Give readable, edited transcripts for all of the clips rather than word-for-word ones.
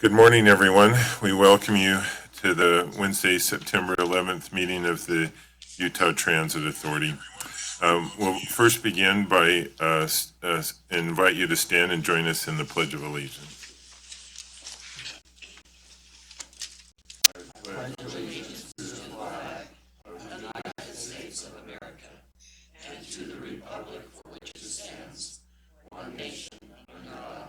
Good morning, everyone. We welcome you to the Wednesday, September 11th meeting of the Utah Transit Authority. We'll first begin by invite you to stand and join us in the Pledge of Allegiance. I pledge allegiance to the flag of the United States of America and to the republic for which it stands, one nation under God,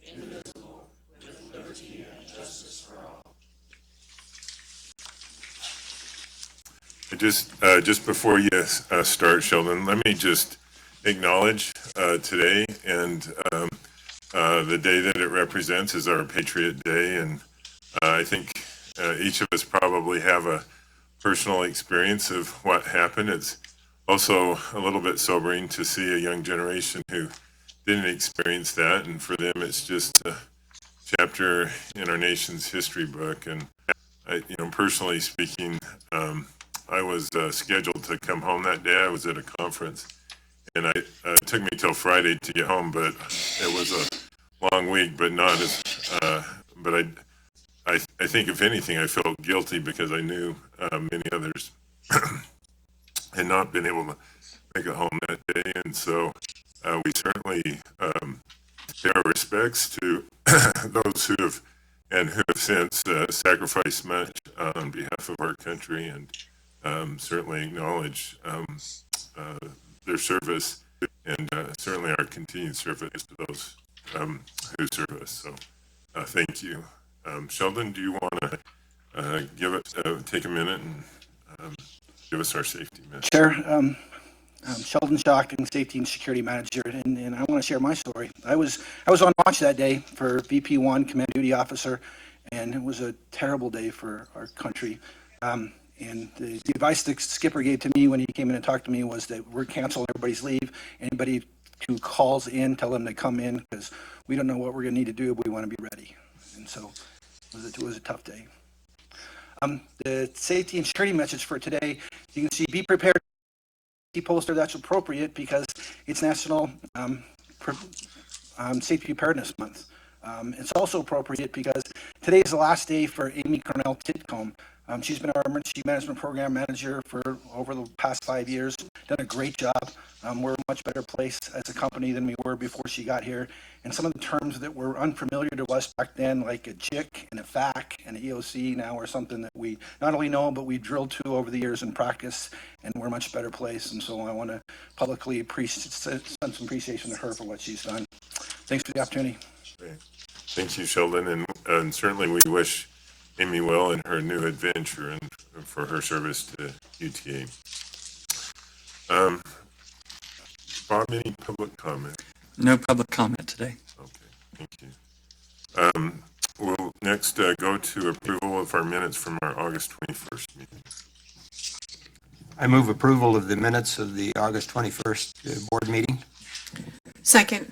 indivisible, with liberty and justice for all. Just before you start, Sheldon, let me just acknowledge today and the day that it represents is our Patriot Day, and I think each of us probably have a personal experience of what happened. It's also a little bit sobering to see a young generation who didn't experience that, and for them it's just a chapter in our nation's history book. And personally speaking, I was scheduled to come home that day. I was at a conference, and it took me till Friday to get home, but it was a long week, but not as, but I think if anything, I felt guilty because I knew many others had not been able to make it home that day. And so we certainly pay our respects to those who have since sacrificed much on behalf of our country, and certainly acknowledge their service and certainly our continued service to those who serve us. So thank you. Sheldon, do you want to take a minute and give us our safety message? Sure. I'm Sheldon Shockton, Safety and Security Manager, and I want to share my story. I was on watch that day for VP1, Command Duty Officer, and it was a terrible day for our country. And the advice the skipper gave to me when he came in and talked to me was that we're canceling everybody's leave. Anybody who calls in, tell them to come in, because we don't know what we're going to need to do, but we want to be ready. And so it was a tough day. The safety and security message for today, you can see, be prepared. Poster that's appropriate because it's National Safety Preparedness Month. It's also appropriate because today is the last day for Amy Cornell Titcomb. She's been our emergency management program manager for over the past 5 years, done a great job. We're a much better place as a company than we were before she got here. And some of the terms that were unfamiliar to us back then, like a JIC and a FAC and an EOC, now are something that we not only know, but we drilled to over the years in practice, and we're a much better place. And so I want to publicly send some appreciation to her for what she's done. Thanks for the opportunity. Great. Thank you, Sheldon. And certainly we wish Amy well in her new adventure and for her service to UTA. Bob, any public comment? No public comment today. Okay, thank you. We'll next go to approval of our minutes from our August 21st meeting. I move approval of the minutes of the August 21st board meeting. Second.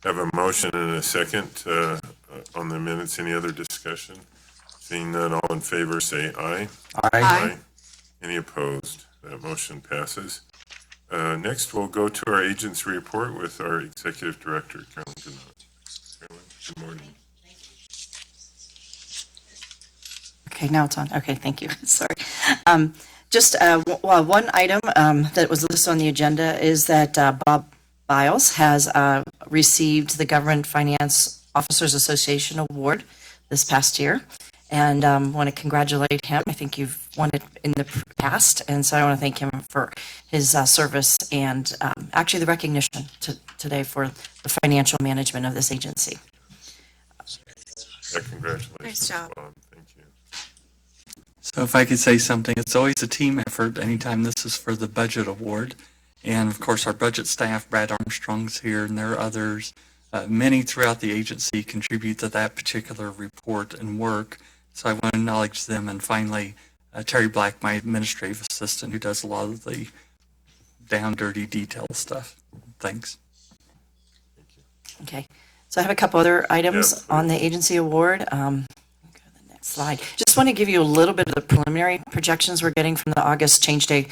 Have a motion and a second on the minutes. Any other discussion? Seeing none, all in favor say aye. Aye. Aye. Any opposed? That motion passes. Next, we'll go to our agency report with our Executive Director, Carolyn Gannott. Carolyn, good morning. Okay, now it's on. Okay, thank you. Sorry. Just one item that was listed on the agenda is that Bob Biles has received the Government Finance Officers Association Award this past year, and want to congratulate him. I think you've won it in the past, and so I want to thank him for his service and actually the recognition today for the financial management of this agency. Congratulations, Nice job. Bob. Thank you. So if I could say something, it's always a team effort anytime this is for the budget award. And of course, our budget staff, Brad Armstrong's here, and there are others. Many throughout the agency contribute to that particular report and work. So I want to acknowledge them. And finally, Terry Black, my administrative assistant, who does a lot of the down dirty detail stuff. Thanks. Okay, so I have a couple other items on the agency award. Go to the next slide. Just want to give you a little bit of the preliminary projections we're getting from the August change day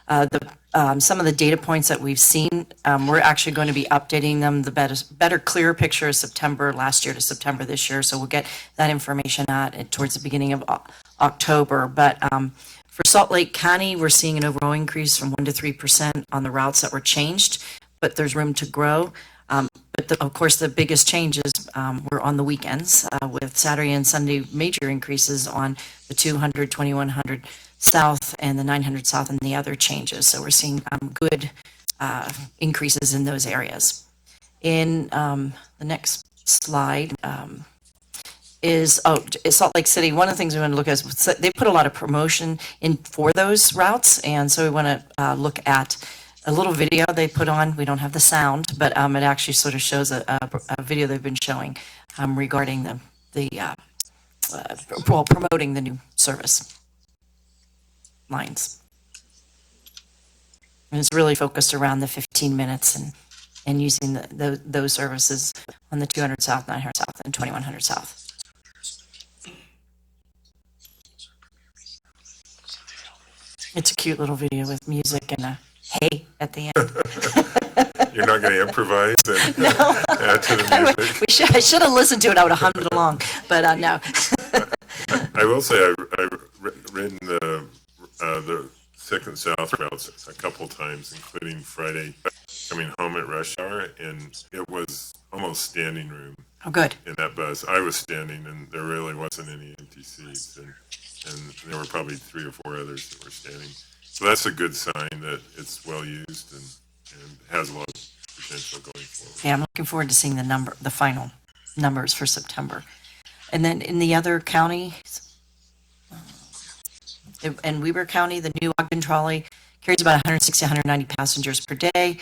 Some of the data points that we've seen, we're actually going to be updating them, the better, clearer picture of September last year to September this year. So we'll get that information out towards the beginning of October. But for Salt Lake County, we're seeing an overall increase from 1 to 3% on the routes that were changed, but there's room to grow. Of course, the biggest changes were on the weekends with Saturday and Sunday major increases on the 200, 2100 South and the 900 South and the other changes. So we're seeing good increases in those areas. In the next slide is Salt Lake City. One of the things we want to look at is they put a lot of promotion in for those routes, and so we want to look at a little video they put on. We don't have the sound, but it actually sort of shows a video they've been showing regarding promoting the new service lines. And it's really focused around the 15 minutes and using those services on the 200 South, 900 South, and 2100 South. It's a cute little video with music and a hey at the end. You're not going to improvise and add to the music? I should have listened to it. I would have hummed along, but no. I will say I've ridden the Second South routes a couple times, including Friday coming home at rush hour, and it was almost standing room. Oh, good. In that bus. I was standing, and there really wasn't any empty seats, and there were probably 3 or 4 others that were standing. So that's a good sign that it's well used and has a lot of potential going forward. Yeah, I'm looking forward to seeing the final numbers for September. And then in the other counties, in Weber County, the new Ogden trolley carries about 160, 190 passengers per day.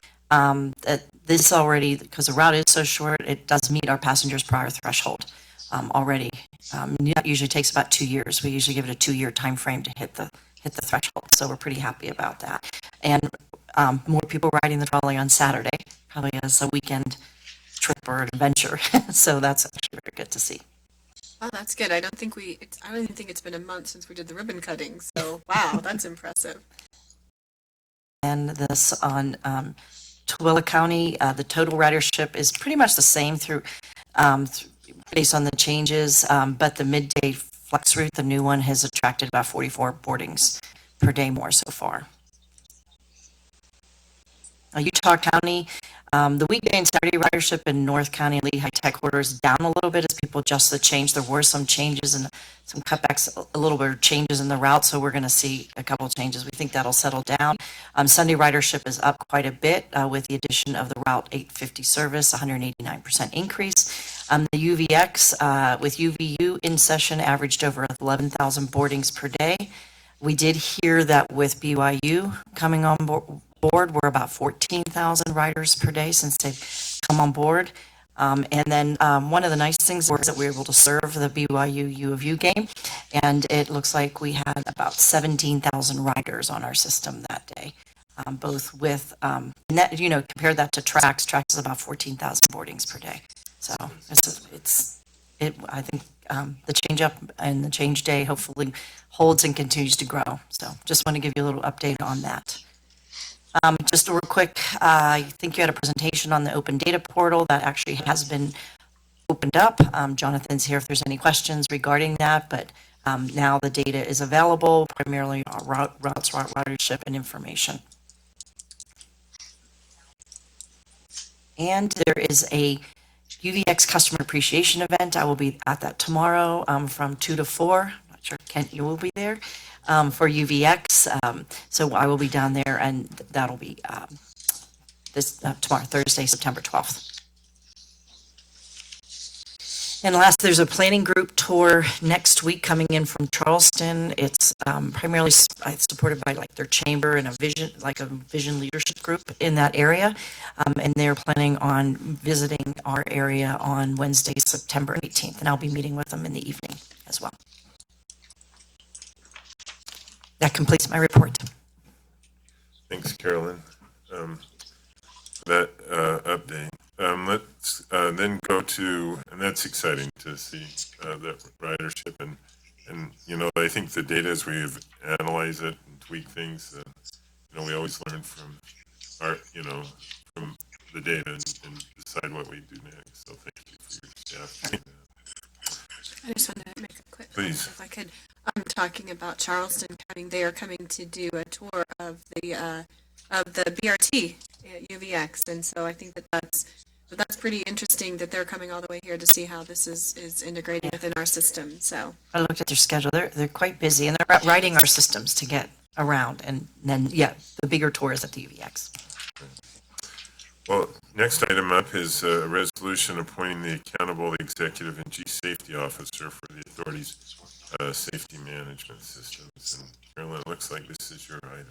This already, because the route is so short, it does meet our passengers prior threshold already. That usually takes about 2 years. We usually give it a 2-year time frame to hit the threshold. So we're pretty happy about that. And more people riding the trolley on Saturday, probably as a weekend trip or an adventure. So that's actually very good to see. Oh, that's good. I don't even think it's been a month since we did the ribbon cutting. So, wow, that's impressive. And this on Tooele County, the total ridership is pretty much the same through based on the changes, but the midday flex route, the new one, has attracted about 44 boardings per day more so far. Utah County, the weekday and Saturday ridership in North County and Lehigh Tech Corridor is down a little bit as people adjust the change. There were some changes and some cutbacks, a little bit of changes in the route, so we're going to see a couple of changes. We think that'll settle down. Sunday ridership is up quite a bit with the addition of the Route 850 service, 189% increase. The UVX with UVU in session averaged over 11,000 boardings per day. We did hear that with BYU coming on board, we're about 14,000 riders per day since they've come on board. And then one of the nice things was that we were able to serve the BYU U of U game, and it looks like we had about 17,000 riders on our system that day, both with, and that, compare that to Trax. Trax is about 14,000 boardings per day. So I think the change up and the change day hopefully holds and continues to grow. So just want to give you a little update on that. Just real quick, I think you had a presentation on the open data portal that actually has been opened up. Jonathan's here if there's any questions regarding that, but now the data is available, primarily routes, ridership, and information. And there is a UVX Customer Appreciation event. I will be at that tomorrow from 2 to 4. I'm not sure, Kent, you will be there. For UVX, so I will be down there, and that'll be tomorrow, Thursday, September 12th. And last, there's a planning group tour next week coming in from Charleston. It's primarily supported by their chamber and a vision leadership group in that area, and they're planning on visiting our area on Wednesday, September 18th, and I'll be meeting with them in the evening as well. That completes my report. Thanks, Carolyn, for that update. Let's then go to, and that's exciting to see that ridership, and I think the data as we've analyzed it and tweaked things we always learn from our, from the data and decide what we do next. So thank you for your staff doing that. I just want to make a quick Please. comment, if I could. I'm talking about Charleston County. They are coming to do a tour of the BRT at UVX, and so I think that's pretty interesting that they're coming all the way here to see how this is integrated within our system. So I looked at their schedule. They're quite busy, and they're writing our systems to get around. And then, yeah, the bigger tour is at the UVX. Well, next item up is a resolution appointing the accountable executive and chief safety officer for the authority's safety management systems. And Carolyn, it looks like this is your item.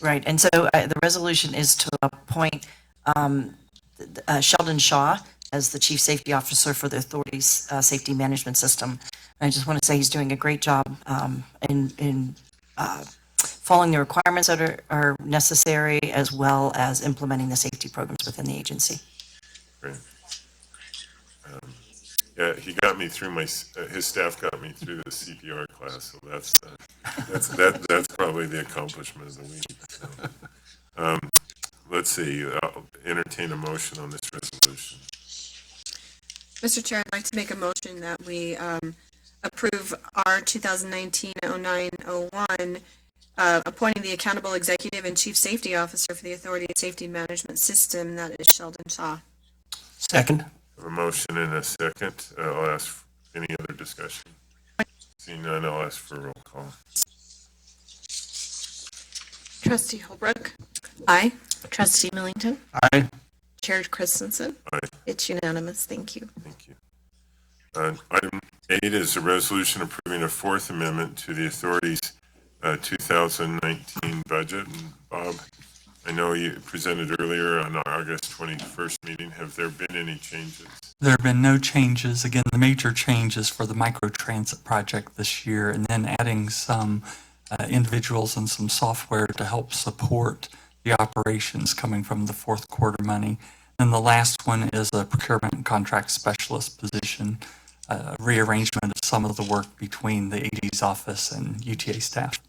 Right, and so the resolution is to appoint Sheldon Shaw as the chief safety officer for the authority's safety management system. And I just want to say he's doing a great job in following the requirements that are necessary, as well as implementing the safety programs within the agency. Great. Yeah, he got me through his staff got me through the CPR class, so that's probably the accomplishment of the week. So, let's see, I'll entertain a motion on this resolution. Mr. Chair, I'd like to make a motion that we approve R 2019-09-01, appointing the accountable executive and chief safety officer for the authority safety management system, that is Sheldon Shaw. Second. I have a motion and a second. I'll ask for any other discussion. Seeing none, I'll ask for a roll call. Trustee Holbrook. Aye. Trustee Millington. Aye. Chair Christensen. Aye. It's unanimous. Thank you. Thank you. Item 8 is a resolution approving a Fourth Amendment to the authority's 2019 budget. And Bob, I know you presented earlier on our August 21st meeting. Have there been any changes? There have been no changes. Again, the major changes for the microtransit project this year, and then adding some individuals and some software to help support the operations coming from the fourth quarter money. And the last one is a procurement and contract specialist position, rearrangement of some of the work between the AD's office and UTA staff.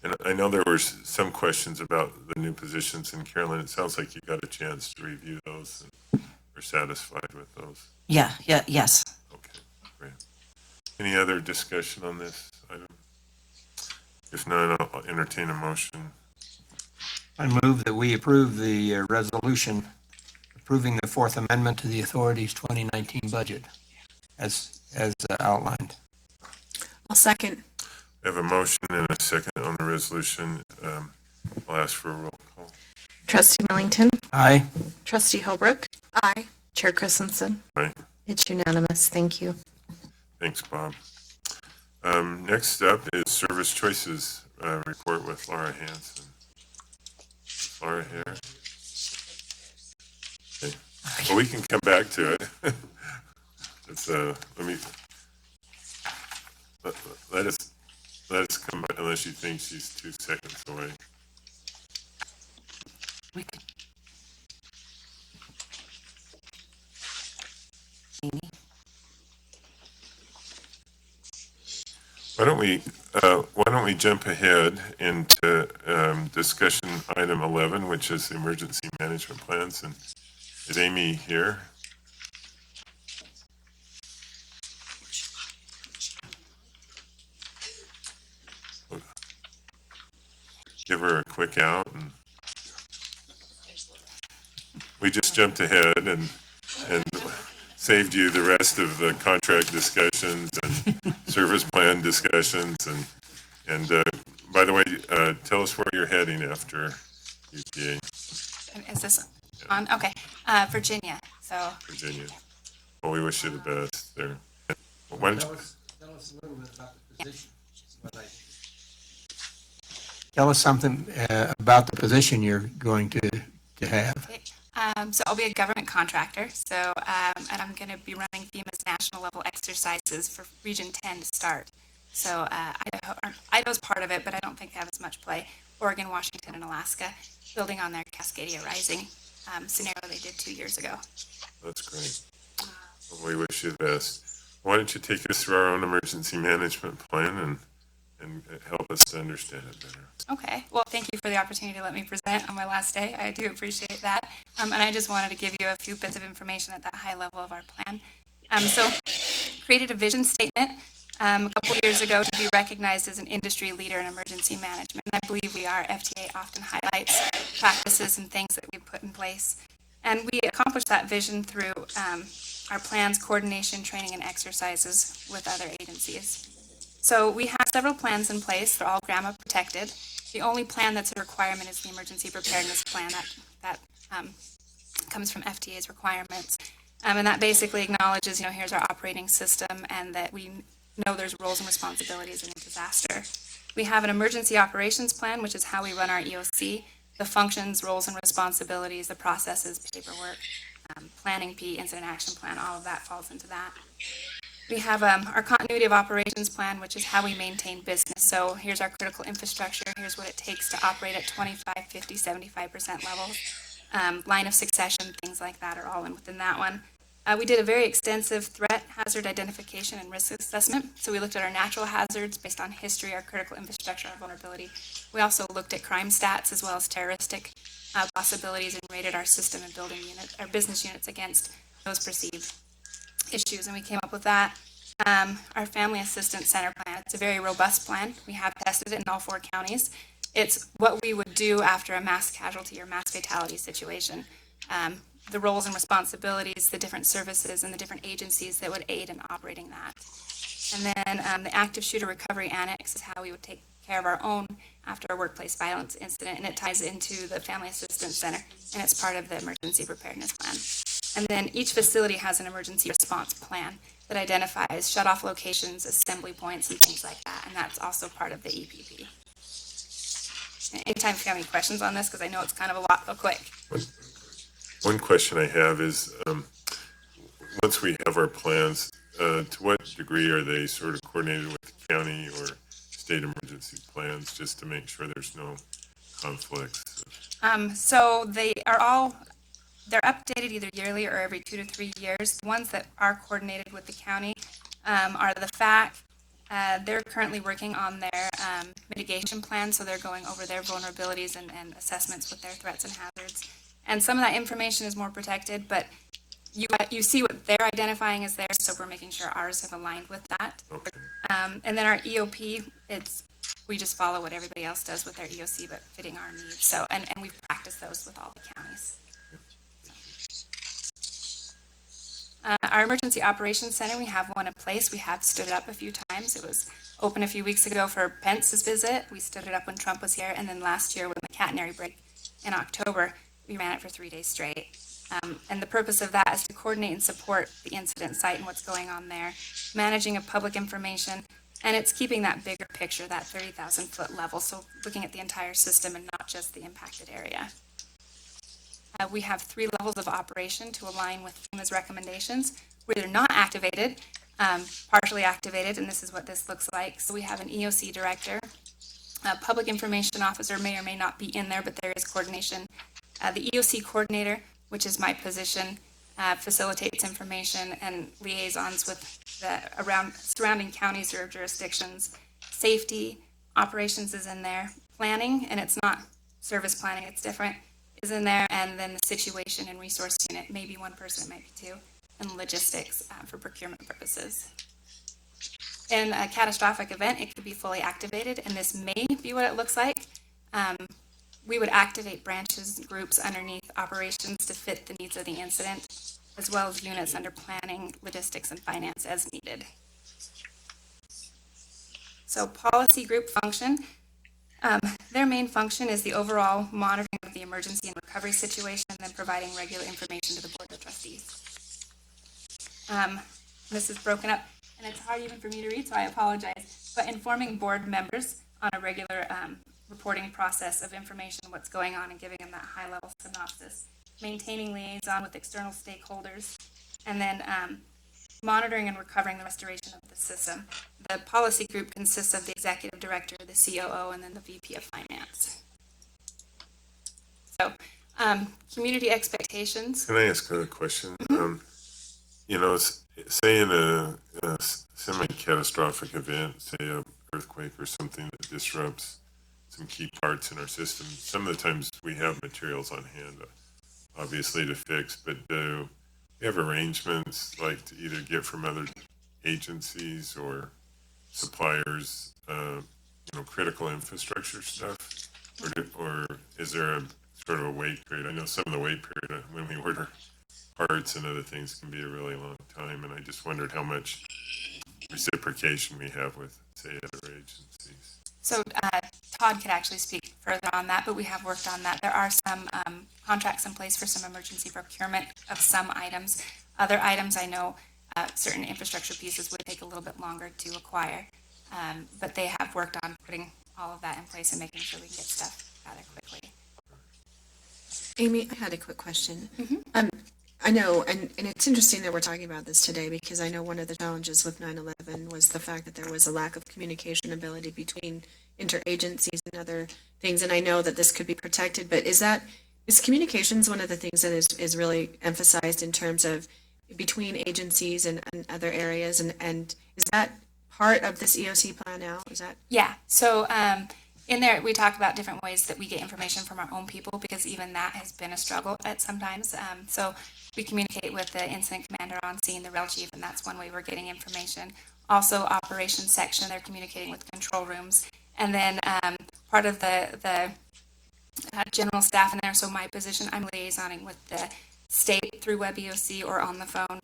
And I know there were some questions about the new positions, and Carolyn, it sounds like you got a chance to review those and are satisfied with those. Yes. Okay, great. Any other discussion on this item? If not, I'll entertain a motion. I move that we approve the resolution approving the Fourth Amendment to the authority's 2019 budget as outlined. I'll second. I have a motion and a second on the resolution. I'll ask for a roll call. Trustee Millington. Aye. Trustee Holbrook. Aye. Chair Christensen. Aye. It's unanimous. Thank you. Thanks, Bob. Next up is Service Choices report with Laura Hanson. Is Laura here? Okay. Well, we can come back to it. It's, let us come back, unless you think she's 2 seconds away. We could. Amy? Why don't we jump ahead into discussion item 11, which is the emergency management plans, and is Amy here? Give her a quick out, and we just jumped ahead and saved you the rest of the contract discussions and service plan discussions, and by the way, tell us where you're heading after UTA. Is this on? Okay. Virginia. So Virginia. Well, we wish you the best there. Why don't you, Tell us a little bit about the position. Tell us something about the position you're going to have. so I'll be a government contractor. So and I'm going to be running FEMA's national level exercises for Region 10 to start. So Idaho's part of it, but I don't think they have as much play. Oregon, Washington, and Alaska, building on their Cascadia Rising scenario they did 2 years ago. that's great. Well, we wish you the best. Why don't you take us through our own emergency management plan and help us to understand it better. Okay, well, thank you for the opportunity to let me present on my last day. I do appreciate that. And I just wanted to give you a few bits of information at that high level of our plan. So created a vision statement a couple years ago to be recognized as an industry leader in emergency management. And I believe we are. FTA often highlights practices and things that we've put in place. And we accomplished that vision through our plans, coordination, training, and exercises with other agencies. So we have several plans in place. They're all GRAMA protected. The only plan that's a requirement is the emergency preparedness plan that comes from FTA's requirements. And that basically acknowledges, here's our operating system and that we know there's roles and responsibilities in a disaster. We have an emergency operations plan, which is how we run our EOC, the functions, roles and responsibilities, the processes, paperwork, planning P, incident action plan, all of that falls into that. We have our continuity of operations plan, which is how we maintain business. So here's our critical infrastructure. Here's what it takes to operate at 25, 50, 75% levels. Line of succession, things like that are all in within that one. We did a very extensive threat, hazard identification, and risk assessment. So we looked at our natural hazards based on history, our critical infrastructure, our vulnerability. We also looked at crime stats as well as terroristic possibilities and rated our system and building units, our business units against those perceived issues, and we came up with that. Our Family Assistance Center plan, it's a very robust plan. We have tested it in all 4 counties. It's what we would do after a mass casualty or mass fatality situation. The roles and responsibilities, the different services, and the different agencies that would aid in operating that. And then the Active Shooter Recovery Annex is how we would take care of our own after a workplace violence incident, and it ties into the Family Assistance Center, and it's part of the Emergency Preparedness Plan. And then each facility has an emergency response plan that identifies shut-off locations, assembly points, and things like that, and that's also part of the EPP. Anytime if you have any questions on this, because I know it's kind of a lot, go quick. One question I have is, once we have our plans, to what degree are they sort of coordinated with the county or state emergency plans, just to make sure there's no conflicts? So they're updated either yearly or every 2 to 3 years. The ones that are coordinated with the county are the FAC. They're currently working on their mitigation plan, so they're going over their vulnerabilities and assessments with their threats and hazards. And some of that information is more protected, but you see what they're identifying as theirs, so we're making sure ours have aligned with that. Okay. And then our EOP, we just follow what everybody else does with their EOC, but fitting our needs. So, and we've practiced those with all the counties. Our Emergency Operations Center, we have one in place. We have stood it up a few times. It was open a few weeks ago for Pence's visit. We stood it up when Trump was here. And then last year when the catenary break in October, we ran it for 3 days straight. And the purpose of that is to coordinate and support the incident site and what's going on there, managing of public information, and it's keeping that bigger picture, that 30,000-foot level, so looking at the entire system and not just the impacted area. We have 3 levels of operation to align with FEMA's recommendations. We're either not activated, partially activated, and this is what this looks like. So we have an EOC director. A public information officer may or may not be in there, but there is coordination. The EOC coordinator, which is my position, facilitates information and liaisons with the surrounding counties or jurisdictions. Safety, operations is in there. Planning, and it's not service planning, it's different, is in there. And then the situation and resource unit, maybe 1 person, maybe 2, and logistics for procurement purposes. In a catastrophic event, it could be fully activated, and this may be what it looks like. We would activate branches, groups underneath operations to fit the needs of the incident, as well as units under planning, logistics, and finance as needed. So policy group function, their main function is the overall monitoring of the emergency and recovery situation and then providing regular information to the Board of Trustees. This is broken up, and it's hard even for me to read, so I apologize, but informing board members on a regular reporting process of information, what's going on, and giving them that high-level synopsis, maintaining liaison with external stakeholders, and then monitoring and recovering the restoration of the system. The policy group consists of the executive director, the COO, and then the VP of finance. So, community expectations. Can I ask a question? Say in a semi-catastrophic event, say a earthquake or something that disrupts some key parts in our system. Some of the times we have materials on hand, obviously, to fix, but do we have arrangements like to either get from other agencies or suppliers, critical infrastructure stuff? Or is there a sort of a wait period? I know some of the wait period when we order parts and other things can be a really long time, and I just wondered how much reciprocation we have with, say, other agencies. So Todd could actually speak further on that, but we have worked on that. There are some contracts in place for some emergency procurement of some items. Other items, I know certain infrastructure pieces would take a little bit longer to acquire, but they have worked on putting all of that in place and making sure we can get stuff rather quickly. Amy, I had a quick question. I know, and it's interesting that we're talking about this today because I know one of the challenges with 9/11 was the fact that there was a lack of communication ability between interagencies and other things. And I know that this could be protected, but is communications one of the things that is really emphasized in terms of between agencies and other areas? And is that part of this EOC plan now? Is that? Yeah, so in there, we talk about different ways that we get information from our own people because even that has been a struggle at sometimes. So we communicate with the incident commander on scene, the rail chief, and that's one way we're getting information. Also, operations section, they're communicating with control rooms. And then part of the general staff in there, so my position, I'm liaisoning with the state through WebEOC or on the phone.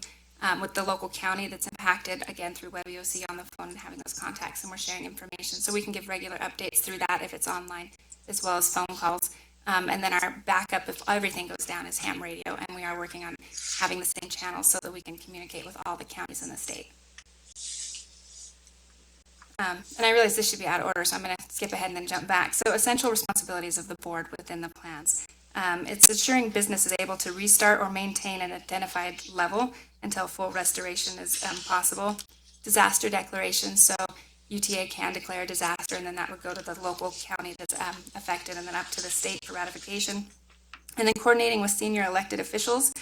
With the local county that's impacted, again, through WebEOC on the phone and having those contacts, and we're sharing information. So we can give regular updates through that if it's online, as well as phone calls. And then our backup, if everything goes down, is ham radio, and we are working on having the same channels so that we can communicate with all the counties in the state. And I realize this should be out of order, so I'm going to skip ahead and then jump back. So essential responsibilities of the board within the plans. It's ensuring business is able to restart or maintain an identified level until full restoration is possible. Disaster declaration, so UTA can declare a disaster, and then that would go to the local county that's affected, and then up to the state for ratification. And then coordinating with senior elected officials,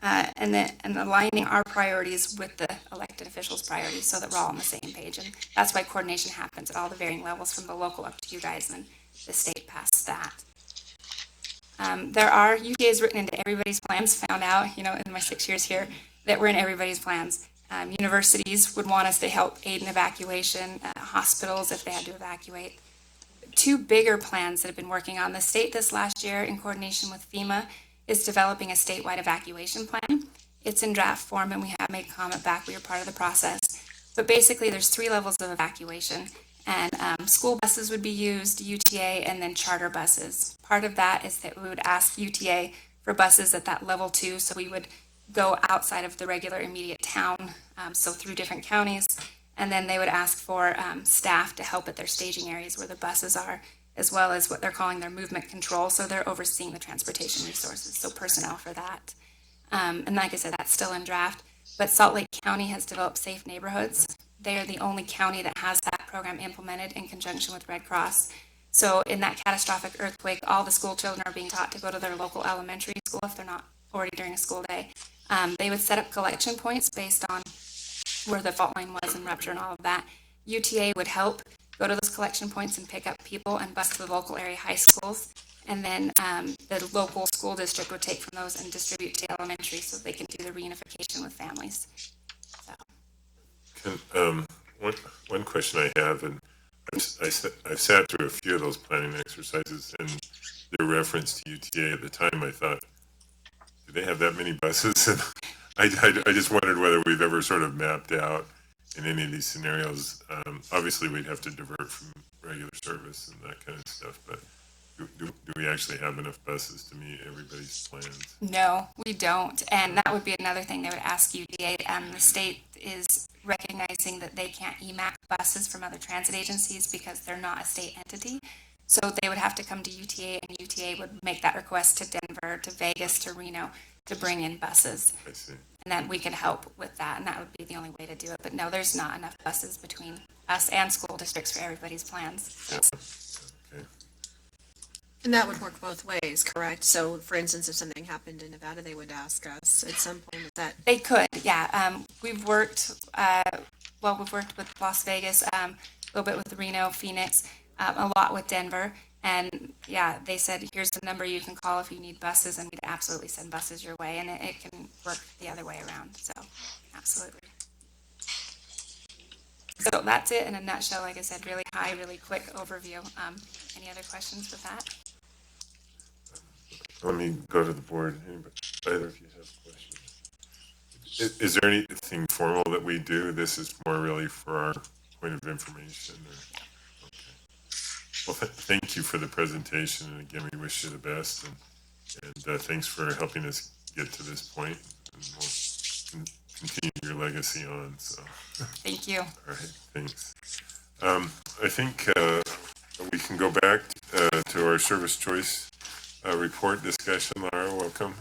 and aligning our priorities with the elected officials' priorities so that we're all on the same page. And that's why coordination happens at all the varying levels, from the local up to you guys, and then the state past that. There are UTAs written into everybody's plans, found out, in my 6 years here, that we're in everybody's plans. Universities would want us to help aid in evacuation, hospitals if they had to evacuate. Two bigger plans that have been working on the state this last year in coordination with FEMA is developing a statewide evacuation plan. It's in draft form, and we have made comment back. We are part of the process. But basically, there's 3 levels of evacuation. And school buses would be used, UTA, and then charter buses. Part of that is that we would ask UTA for buses at that level 2, so we would go outside of the regular immediate town, so through different counties. And then they would ask for staff to help at their staging areas where the buses are, as well as what they're calling their movement control. So they're overseeing the transportation resources, so personnel for that. And like I said, that's still in draft. But Salt Lake County has developed Safe Neighborhoods. They are the only county that has that program implemented in conjunction with Red Cross. So in that catastrophic earthquake, all the school children are being taught to go to their local elementary school if they're not already during a school day. They would set up collection points based on where the fault line was and rupture and all of that. UTA would help go to those collection points and pick up people and bus to the local area high schools. And then the local school district would take from those and distribute to elementary so they can do the reunification with families. So. One question I have, and I've sat through a few of those planning exercises, and their reference to UTA at the time, I thought, do they have that many buses? And I just wondered whether we've ever sort of mapped out in any of these scenarios. Obviously, we'd have to divert from regular service and that kind of stuff, but do we actually have enough buses to meet everybody's plans? No, we don't. And that would be another thing they would ask UTA. The state is recognizing that they can't EMAC buses from other transit agencies because they're not a state entity. So they would have to come to UTA, and UTA would make that request to Denver, to Vegas, to Reno, to bring in buses. I see. And then we could help with that, and that would be the only way to do it. But no, there's not enough buses between us and school districts for everybody's plans. Okay. And that would work both ways, correct? So, for instance, if something happened in Nevada, they would ask us at some point, is that? They could, yeah. We've worked with Las Vegas, little bit with Reno, Phoenix, a lot with Denver. And yeah, they said, here's the number you can call if you need buses, and we'd absolutely send buses your way. And it can work the other way around. So absolutely. So that's it in a nutshell. Like I said, really high, really quick overview. Any other questions with that? Let me go to the board. Anybody, either of you have questions? Is there anything formal that we do? This is more really for our point of information. Or, okay. Well, thank you for the presentation. And again, we wish you the best. And thanks for helping us get to this point. And we'll continue your legacy on. So. Thank you. All right, thanks. I think we can go back to our service choice report discussion. Laura, welcome.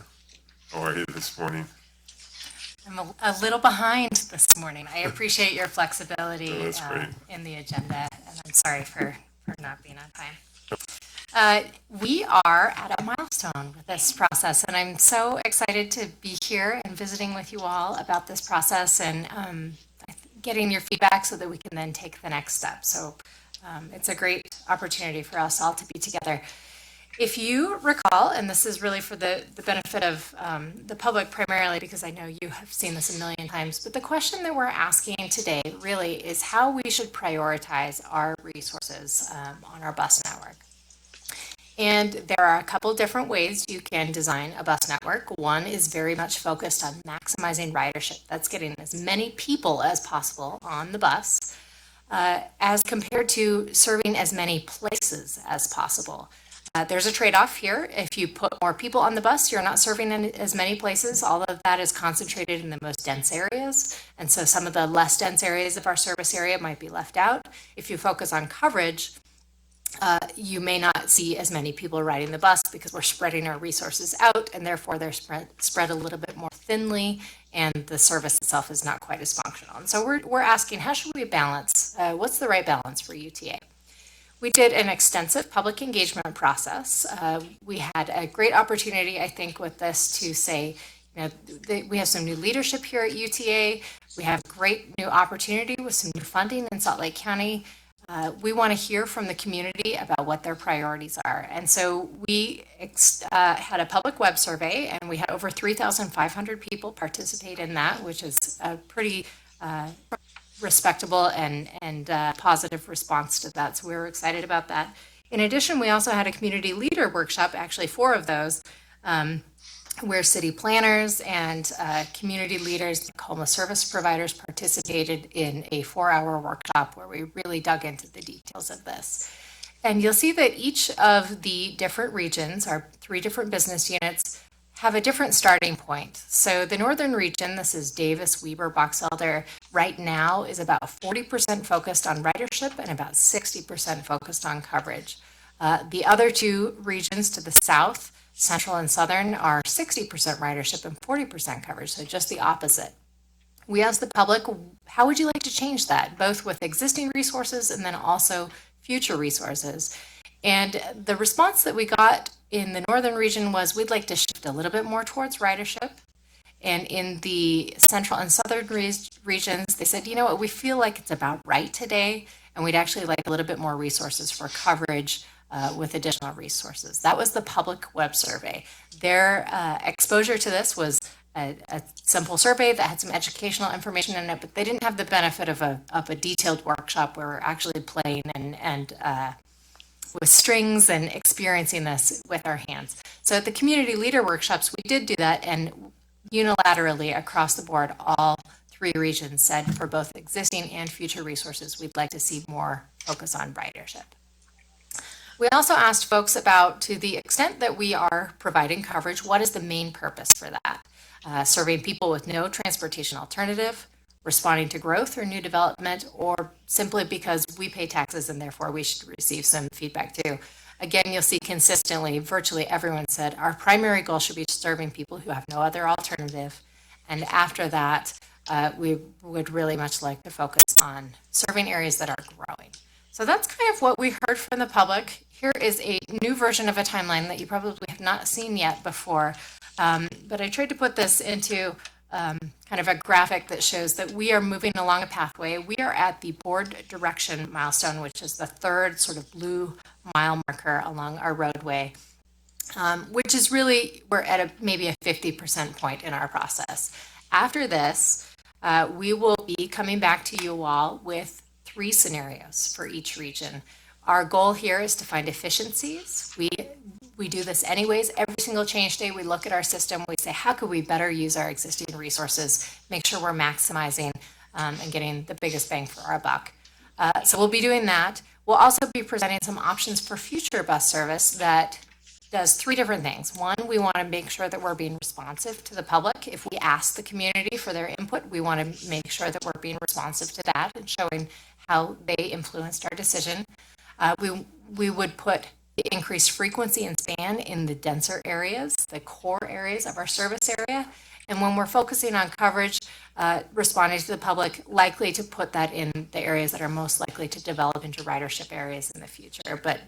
How are you this morning? I'm a little behind this morning. I appreciate your flexibility Oh, that's great. in the agenda, and I'm sorry for not being on time. We are at a milestone with this process, and I'm so excited to be here and visiting with you all about this process and getting your feedback so that we can then take the next step. So it's a great opportunity for us all to be together. If you recall, and this is really for the benefit of the public primarily, because I know you have seen this a million times, but the question that we're asking today really is how we should prioritize our resources on our bus network. And there are a couple different ways you can design a bus network. One is very much focused on maximizing ridership. That's getting as many people as possible on the bus, as compared to serving as many places as possible. There's a trade-off here. If you put more people on the bus, you're not serving in as many places. All of that is concentrated in the most dense areas. And so some of the less dense areas of our service area might be left out. If you focus on coverage, you may not see as many people riding the bus because we're spreading our resources out, and therefore they're spread a little bit more thinly, and the service itself is not quite as functional. And so we're asking, how should we balance? What's the right balance for UTA? We did an extensive public engagement process. We had a great opportunity, I think, with this to say, you know, we have some new leadership here at UTA. We have great new opportunity with some new funding in Salt Lake County. We want to hear from the community about what their priorities are. And so we had a public web survey, and we had over 3,500 people participate in that, which is a pretty respectable and positive response to that. So we were excited about that. In addition, we also had a community leader workshop, actually 4 of those, where city planners and community leaders, homeless service providers participated in a 4-hour workshop where we really dug into the details of this. And you'll see that each of the different regions, our 3 different business units, have a different starting point. So the northern region, this is Davis, Weber, Box Elder, right now is about 40% focused on ridership and about 60% focused on coverage. The other 2 regions to the south, Central and Southern, are 60% ridership and 40% coverage, so just the opposite. We asked the public, how would you like to change that, both with existing resources and then also future resources? And the response that we got in the northern region was, we'd like to shift a little bit more towards ridership. And in the central and southern regions, they said, you know what, we feel like it's about right today, and we'd actually like a little bit more resources for coverage with additional resources. That was the public web survey. Their exposure to this was a simple survey that had some educational information in it, but they didn't have the benefit of a detailed workshop where we're actually playing and with strings and experiencing this with our hands. So at the community leader workshops, we did do that, and unilaterally across the board, all 3 regions said for both existing and future resources, we'd like to see more focus on ridership. We also asked folks about, to the extent that we are providing coverage, what is the main purpose for that? Serving people with no transportation alternative, responding to growth or new development, or simply because we pay taxes and therefore we should receive some feedback too. Again, you'll see consistently, virtually everyone said our primary goal should be serving people who have no other alternative. And after that, we would really much like to focus on serving areas that are growing. So that's kind of what we heard from the public. Here is a new version of a timeline that you probably have not seen yet before. But I tried to put this into kind of a graphic that shows that we are moving along a pathway. We are at the board direction milestone, which is the third sort of blue mile marker along our roadway, which is really, we're at maybe a 50% point in our process. After this, we will be coming back to you all with 3 scenarios for each region. Our goal here is to find efficiencies. We do this anyways. Every single change day, we look at our system. We say, how could we better use our existing resources, make sure we're maximizing and getting the biggest bang for our buck. So we'll be doing that. We'll also be presenting some options for future bus service that does 3 different things. One, we want to make sure that we're being responsive to the public. If we ask the community for their input, we want to make sure that we're being responsive to that and showing how they influenced our decision. We would put the increased frequency and span in the denser areas, the core areas of our service area. And when we're focusing on coverage, responding to the public, likely to put that in the areas that are most likely to develop into ridership areas in the future, but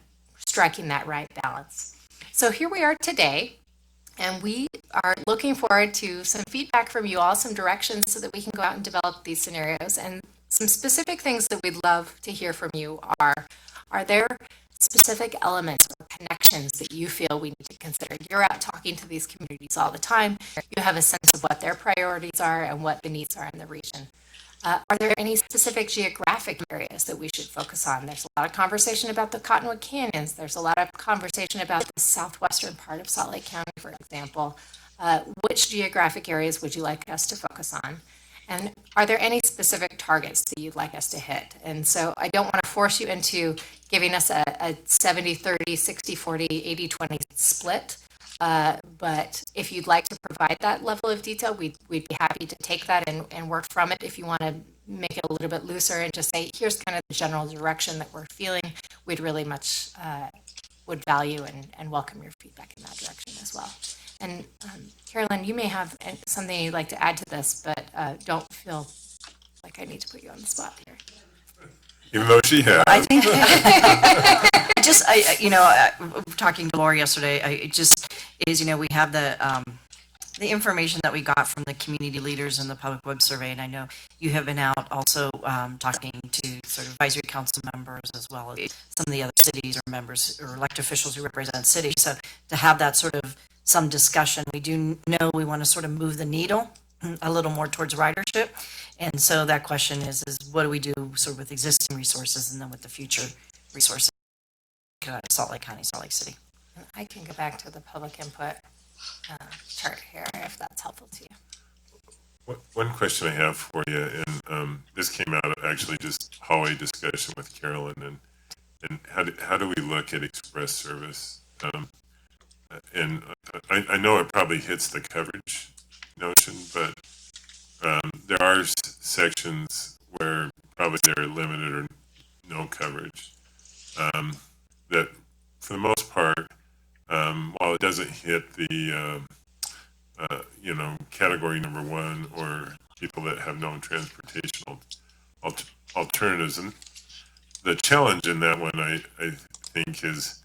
striking that right balance. So here we are today, and we are looking forward to some feedback from you all, some directions so that we can go out and develop these scenarios. And some specific things that we'd love to hear from you are there specific elements or connections that you feel we need to consider? You're out talking to these communities all the time. You have a sense of what their priorities are and what the needs are in the region. Are there any specific geographic areas that we should focus on? There's a lot of conversation about the Cottonwood Canyons. There's a lot of conversation about the southwestern part of Salt Lake County, for example. Which geographic areas would you like us to focus on? And are there any specific targets that you'd like us to hit? And so I don't want to force you into giving us a 70-30, 60-40, 80-20 split. But if you'd like to provide that level of detail, we'd be happy to take that and work from it. If you want to make it a little bit looser and just say, here's kind of the general direction that we're feeling, we'd really much would value and welcome your feedback in that direction as well. And Carolyn, you may have something you'd like to add to this, but don't feel like I need to put you on the spot here. Even though she has. I think, talking to Laura yesterday, we have the information that we got from the community leaders and the public web survey, and I know you have been out also talking to sort of advisory council members as well as some of the other cities or members or elected officials who represent cities. So to have that sort of some discussion, we do know we want to sort of move the needle a little more towards ridership. And so that question is what do we do sort of with existing resources and then with the future resources? Salt Lake County, Salt Lake City. And I can go back to the public input chart here if that's helpful to you. One question I have for you, and this came out of actually just hallway discussion with Carolyn, and how do we look at express service? And I know it probably hits the coverage notion, but there are sections where probably they're limited or no coverage. That for the most part, while it doesn't hit the category number 1 or people that have no transportation alternatives, and the challenge in that one I think is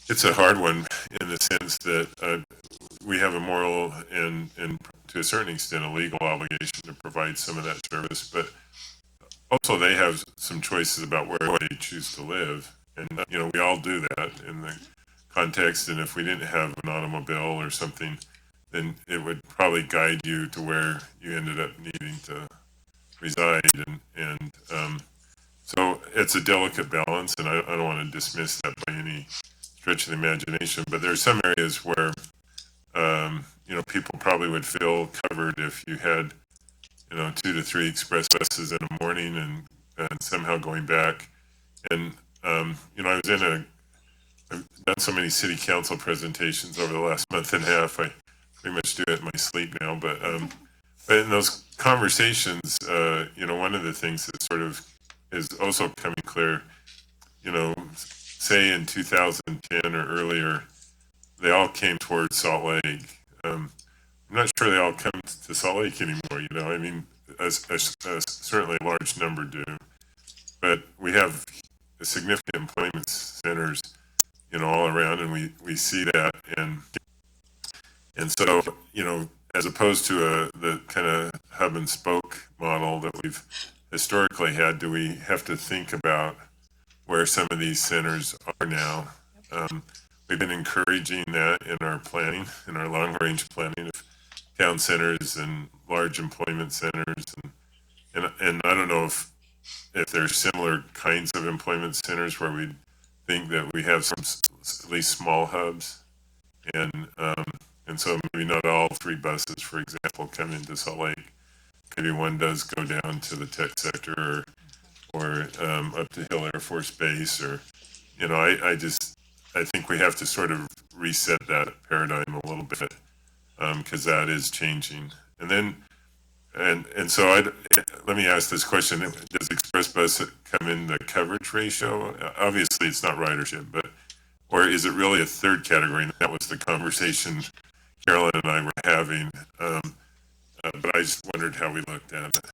it's a hard one in the sense that we have a moral and to a certain extent a legal obligation to provide some of that service, but also they have some choices about where they choose to live, and we all do that in the context. And if we didn't have an automobile or something, then it would probably guide you to where you ended up needing to reside, and so it's a delicate balance, and I don't want to dismiss that by any stretch of the imagination, but there are some areas where people probably would feel covered if you had 2 to 3 express buses in the morning and somehow going back. And I was I've done so many city council presentations over the last month and a half. I pretty much do it in my sleep now, but in those conversations, one of the things that sort of is also coming clear, say in 2010 or earlier, they all came towards Salt Lake. I'm not sure they all come to Salt Lake anymore. I mean, certainly a large number do, but we have significant employment centers, all around, and we see that, and so as opposed to the kind of hub and spoke model that we've historically had, do we have to think about where some of these centers are now? We've been encouraging that in our planning, in our long-range planning of town centers and large employment centers, and I don't know if there's similar kinds of employment centers where we think that we have some at least small hubs, and so maybe not all 3 buses, for example, come into Salt Lake. Maybe one does go down to the tech sector or up to Hill Air Force Base, or I think we have to sort of reset that paradigm a little bit, because that is changing. And then, and so let me ask this question: does Express Bus come in the coverage ratio? Obviously, it's not ridership, or is it really a third category? And that was the conversation Carolyn and I were having. But I just wondered how we looked at it.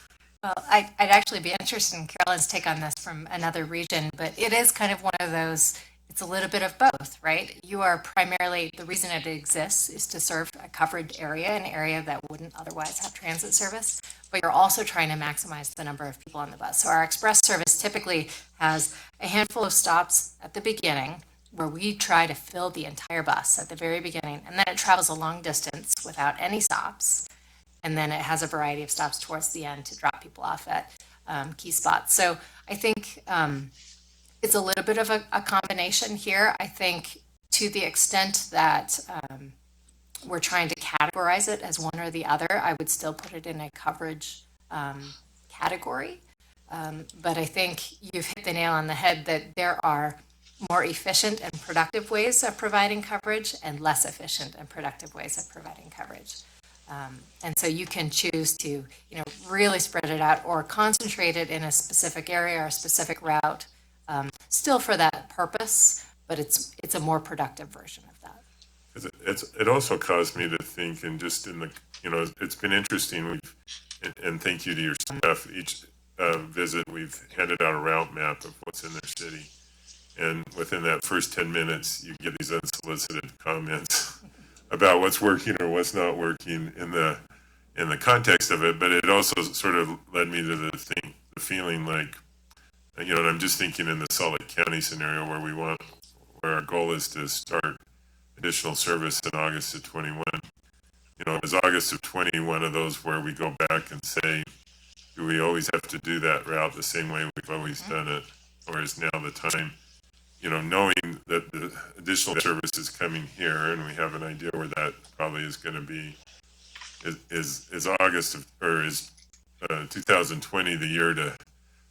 Well, I'd actually be interested in Carolyn's take on this from another region, but it is kind of one of those, it's a little bit of both, right? You are primarily, the reason it exists is to serve a covered area, an area that wouldn't otherwise have transit service, but you're also trying to maximize the number of people on the bus. So our express service typically has a handful of stops at the beginning where we try to fill the entire bus at the very beginning, and then it travels a long distance without any stops. And then it has a variety of stops towards the end to drop people off at key spots. So I think it's a little bit of a combination here. I think to the extent that we're trying to categorize it as one or the other, I would still put it in a coverage category. But I think you've hit the nail on the head that there are more efficient and productive ways of providing coverage and less efficient and productive ways of providing coverage. And so you can choose to, really spread it out or concentrate it in a specific area or a specific route, still for that purpose, but it's a more productive version of that. It also caused me to think, and just in the, it's been interesting. And thank you to your staff. Each visit, we've handed out a route map of what's in their city, and within that first 10 minutes, you get these unsolicited comments about what's working or what's not working in the context of it. But it also sort of led me to the feeling like, and I'm just thinking in the Salt Lake County scenario where our goal is to start additional service in August of 21. Is August of 20 one of those where we go back and say, do we always have to do that route the same way we've always done it? Or is now the time, knowing that the additional service is coming here and we have an idea where that probably is going to be, is August or is 2020 the year to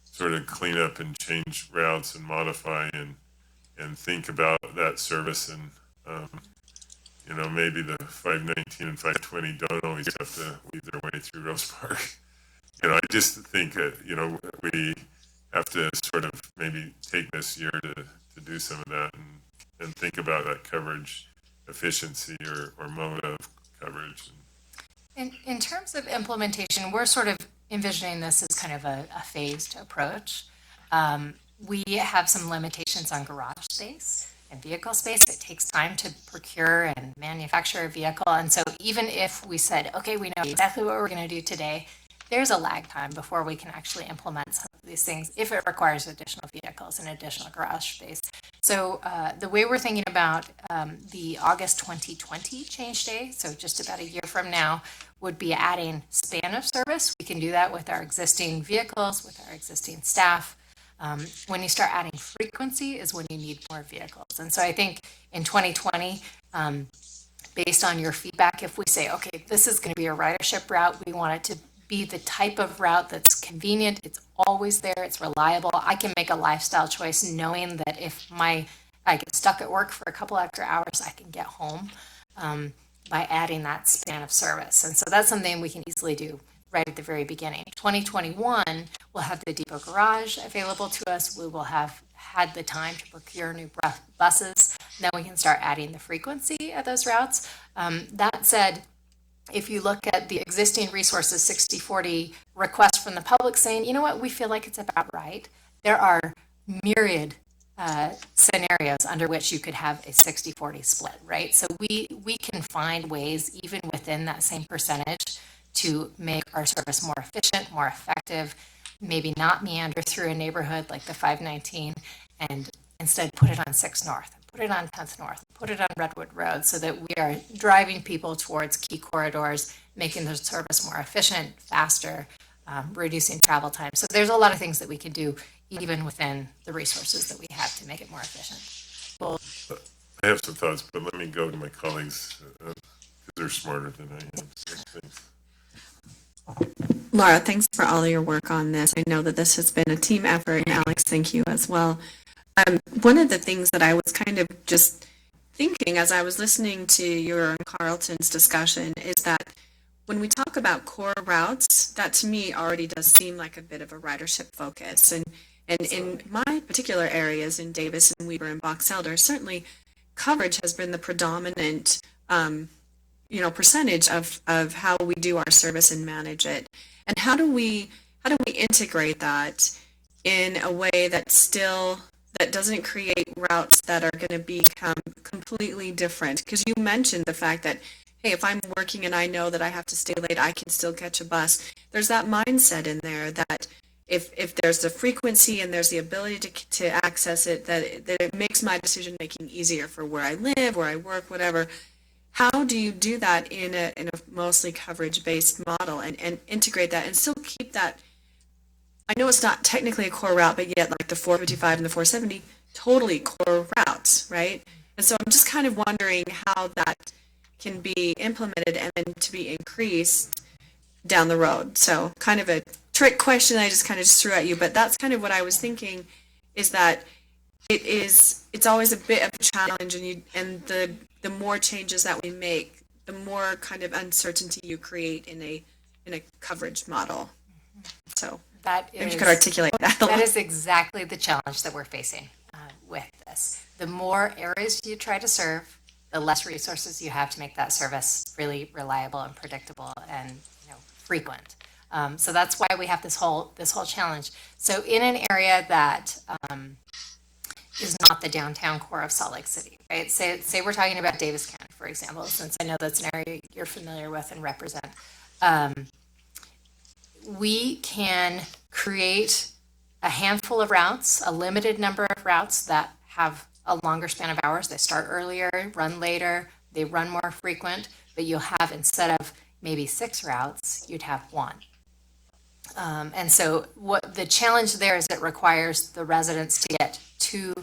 sort of clean up and change routes and modify and think about that service, and maybe the 519 and 520 don't always have to weave their way through Rose Park. I just think we have to sort of maybe take this year to do some of that and think about that coverage efficiency or mode of coverage. In terms of implementation, we're sort of envisioning this as kind of a phased approach. We have some limitations on garage space and vehicle space. It takes time to procure and manufacture a vehicle. And so even if we said, okay, we know exactly what we're going to do today, there's a lag time before we can actually implement some of these things if it requires additional vehicles and additional garage space. So the way we're thinking about the August 2020 change day, so just about a year from now, would be adding span of service. We can do that with our existing vehicles, with our existing staff. When you start adding frequency is when you need more vehicles. And so I think in 2020, based on your feedback, if we say, okay, this is going to be a ridership route, we want it to be the type of route that's convenient, it's always there, it's reliable. I can make a lifestyle choice knowing that if I get stuck at work for a couple extra hours, I can get home by adding that span of service. And so that's something we can easily do right at the very beginning. 2021, we'll have the depot garage available to us. We will have had the time to procure new buses. Then we can start adding the frequency of those routes. That said, if you look at the existing resources 60/40 requests from the public saying, you know what, we feel like it's about right, there are myriad scenarios under which you could have a 60-40 split, right? So we can find ways, even within that same percentage, to make our service more efficient, more effective, maybe not meander through a neighborhood like the 519, and instead put it on 6 North, put it on 10th North, put it on Redwood Road, so that we are driving people towards key corridors, making the service more efficient, faster, reducing travel time. So there's a lot of things that we can do even within the resources that we have to make it more efficient. Well, I have some thoughts, but let me go to my colleagues because they're smarter than I am. So thanks. Laura, thanks for all your work on this. I know that this has been a team effort, and Alex, thank you as well. One of the things that I was kind of just thinking as I was listening to your and Carlton's discussion is that when we talk about core routes, that to me already does seem like a bit of a ridership focus. And in my particular areas in Davis and Weber and Box Elder, certainly coverage has been the predominant percentage of how we do our service and manage it. And how do we integrate that in a way that doesn't create routes that are going to become completely different? Because you mentioned the fact that, hey, if I'm working and I know that I have to stay late, I can still catch a bus. There's that mindset in there that if there's the frequency and there's the ability to access it, that it makes my decision making easier for where I live, where I work, whatever. How do you do that in a mostly coverage based model and integrate that and still keep that? I know it's not technically a core route, but yet like the 455 and the 470, totally core routes, right? And so I'm just kind of wondering how that can be implemented and then to be increased down the road. So kind of a trick question I just kind of threw at you, but that's kind of what I was thinking, is that it's always a bit of a challenge, and the more changes that we make, the more kind of uncertainty you create in a coverage model. So if you could articulate that. That is exactly the challenge that we're facing with this. The more areas you try to serve, the less resources you have to make that service really reliable and predictable and frequent. So that's why we have this whole challenge. So in an area that is not the downtown core of Salt Lake City, right? Say we're talking about Davis County, for example, since I know that's an area you're familiar with and represent. We can create a handful of routes, a limited number of routes that have a longer span of hours. They start earlier, run later, they run more frequent, but you'll have, instead of maybe 6 routes, you'd have 1. And so what the challenge there is, it requires the residents to get to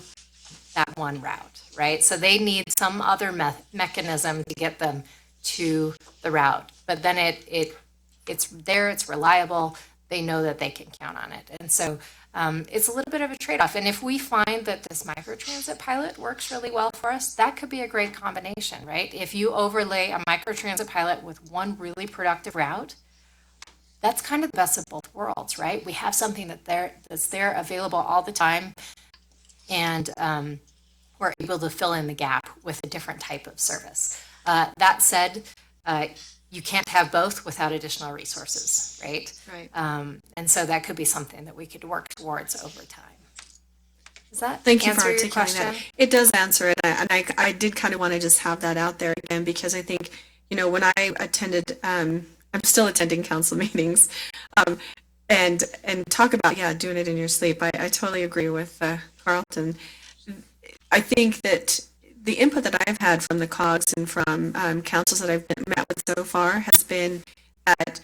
that one route, right? So they need some other mechanism to get them to the route, but then it's there, it's reliable, they know that they can count on it. And so it's a little bit of a trade-off. And if we find that this microtransit pilot works really well for us, that could be a great combination, right? If you overlay a microtransit pilot with one really productive route, that's kind of the best of both worlds, right? We have something that's there available all the time, and we're able to fill in the gap with a different type of service. That said, you can't have both without additional resources, right? Right. And so that could be something that we could work towards over time. Does that Thank you answer for your articulating question? that. It does answer it, and I did kind of want to just have that out there again, because I think, when I attended, I'm still attending council meetings, and talk about, doing it in your sleep. I totally agree with Carlton. I think that the input that I've had from the COGS and from councils that I've met with so far has been that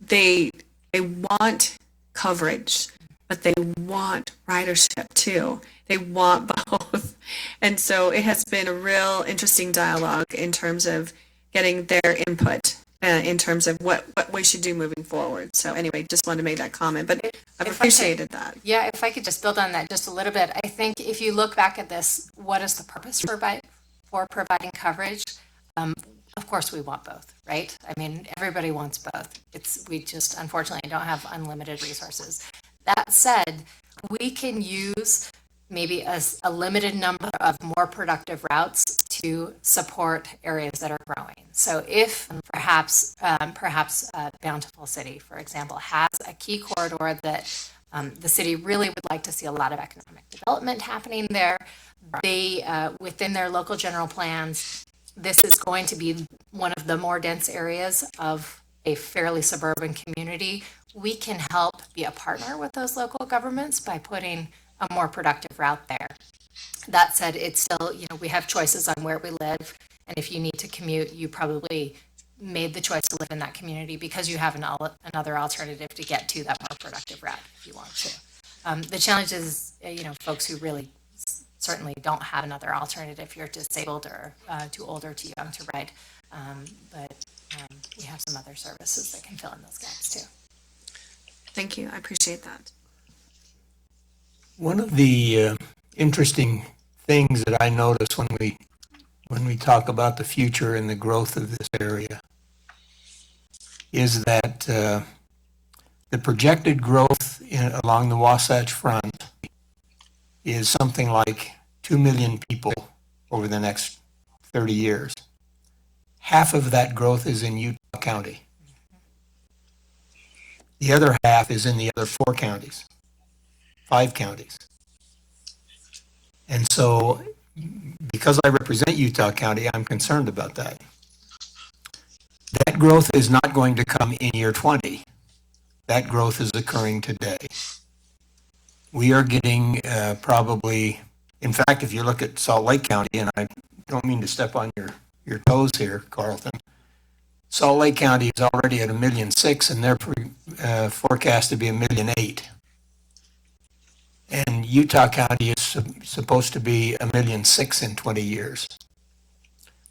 they want coverage, but they want ridership too. They want both. And so it has been a real interesting dialogue in terms of getting their input in terms of what we should do moving forward. So anyway, just wanted to make that comment, but I've appreciated that. Yeah, if I could just build on that just a little bit. I think if you look back at this, what is the purpose for providing coverage? Of course, we want both, right? I mean, everybody wants both. We just unfortunately don't have unlimited resources. That said, we can use maybe a limited number of more productive routes to support areas that are growing. So if perhaps Bountiful City, for example, has a key corridor that The city really would like to see a lot of economic development happening there. They, within their local general plans, this is going to be one of the more dense areas of a fairly suburban community. We can help be a partner with those local governments by putting a more productive route there. That said, it's still, we have choices on where we live. And if you need to commute, you probably made the choice to live in that community because you have another alternative to get to that more productive route if you want to. The challenge is, folks who really certainly don't have another alternative if you're disabled or too old or too young to ride. But we have some other services that can fill in those gaps too. Thank you. I appreciate that. One of the interesting things that I notice when we talk about the future and the growth of this area is that the projected growth along the Wasatch Front is something like 2 million people over the next 30 years. Half of that growth is in Utah County. The other half is in the other 4 counties, 5 counties. And so, because I represent Utah County, I'm concerned about that. That growth is not going to come in year 20. That growth is occurring today. We are getting probably, in fact, if you look at Salt Lake County, and I don't mean to step on your toes here, Carlton, Salt Lake County is already at 1.6 million, and they're forecast to be 1.8 million. And Utah County is supposed to be 1.6 million in 20 years.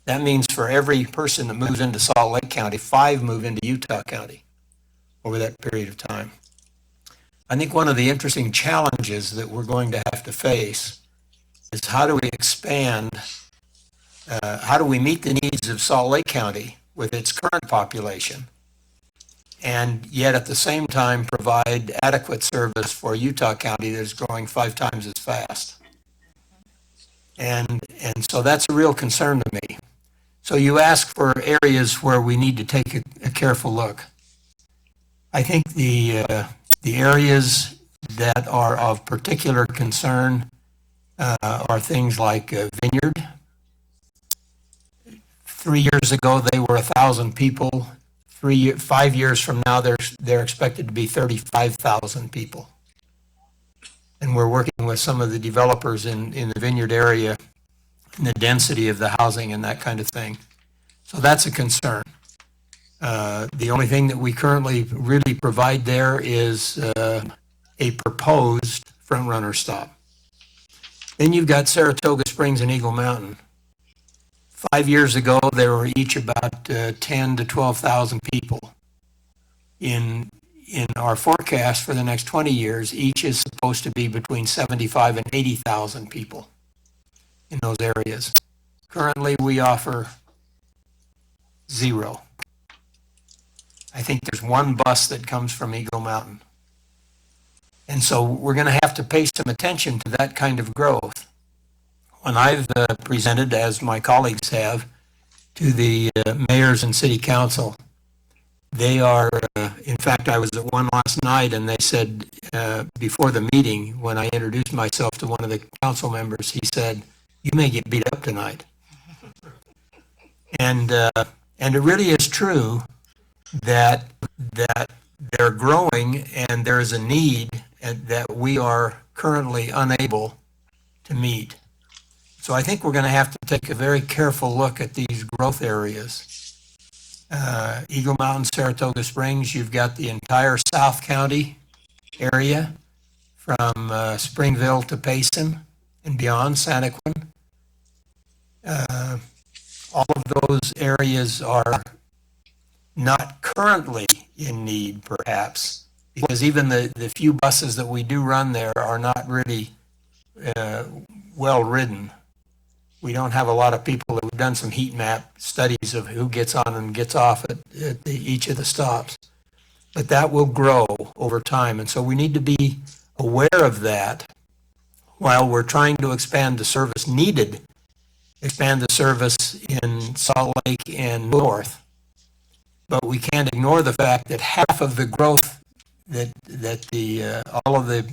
That means for every person that moves into Salt Lake County, 5 move into Utah County over that period of time. I think one of the interesting challenges that we're going to have to face is how do we expand, how do we meet the needs of Salt Lake County with its current population, and yet at the same time provide adequate service for Utah County that is growing 5 times as fast. And so that's a real concern to me. So you ask for areas where we need to take a careful look. I think the areas that are of particular concern are things like Vineyard. 3 years ago, they were 1,000 people. 5 years from now, they're expected to be 35,000 people. And we're working with some of the developers in the Vineyard area and the density of the housing and that kind of thing. So that's a concern. The only thing that we currently really provide there is a proposed front runner stop. Then you've got Saratoga Springs and Eagle Mountain. 5 years ago, they were each about 10 to 12,000 people. In our forecast for the next 20 years, each is supposed to be between 75 and 80,000 people in those areas. Currently, we offer 0. I think there's 1 bus that comes from Eagle Mountain. And so we're going to have to pay some attention to that kind of growth. When I've presented, as my colleagues have, to the mayors and city council, they are, in fact, I was at one last night, and they said, before the meeting, when I introduced myself to one of the council members, he said, "You may get beat up tonight." And it really is true that they're growing, and there is a need that we are currently unable to meet. So I think we're going to have to take a very careful look at these growth areas. Eagle Mountain, Saratoga Springs, you've got the entire South County area from Springville to Payson and beyond Santaquin. All of those areas are not currently in need, perhaps, because even the few buses that we do run there are not really well ridden. We don't have a lot of people. We've done some heat map studies of who gets on and gets off at each of the stops. But that will grow over time. And so we need to be aware of that while we're trying to expand the service needed, expand the service in Salt Lake and North. But we can't ignore the fact that half of the growth all of the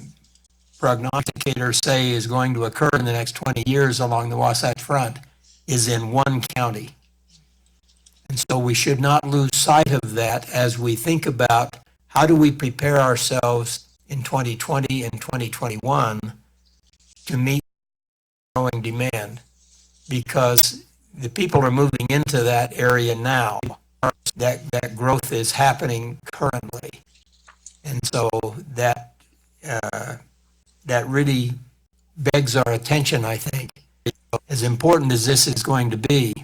prognosticators say is going to occur in the next 20 years along the Wasatch Front is in one county. And so we should not lose sight of that as we think about how do we prepare ourselves in 2020 and 2021 to meet growing demand, because the people are moving into that area now. That growth is happening currently. And so that really begs our attention, I think, as important as this is going to be.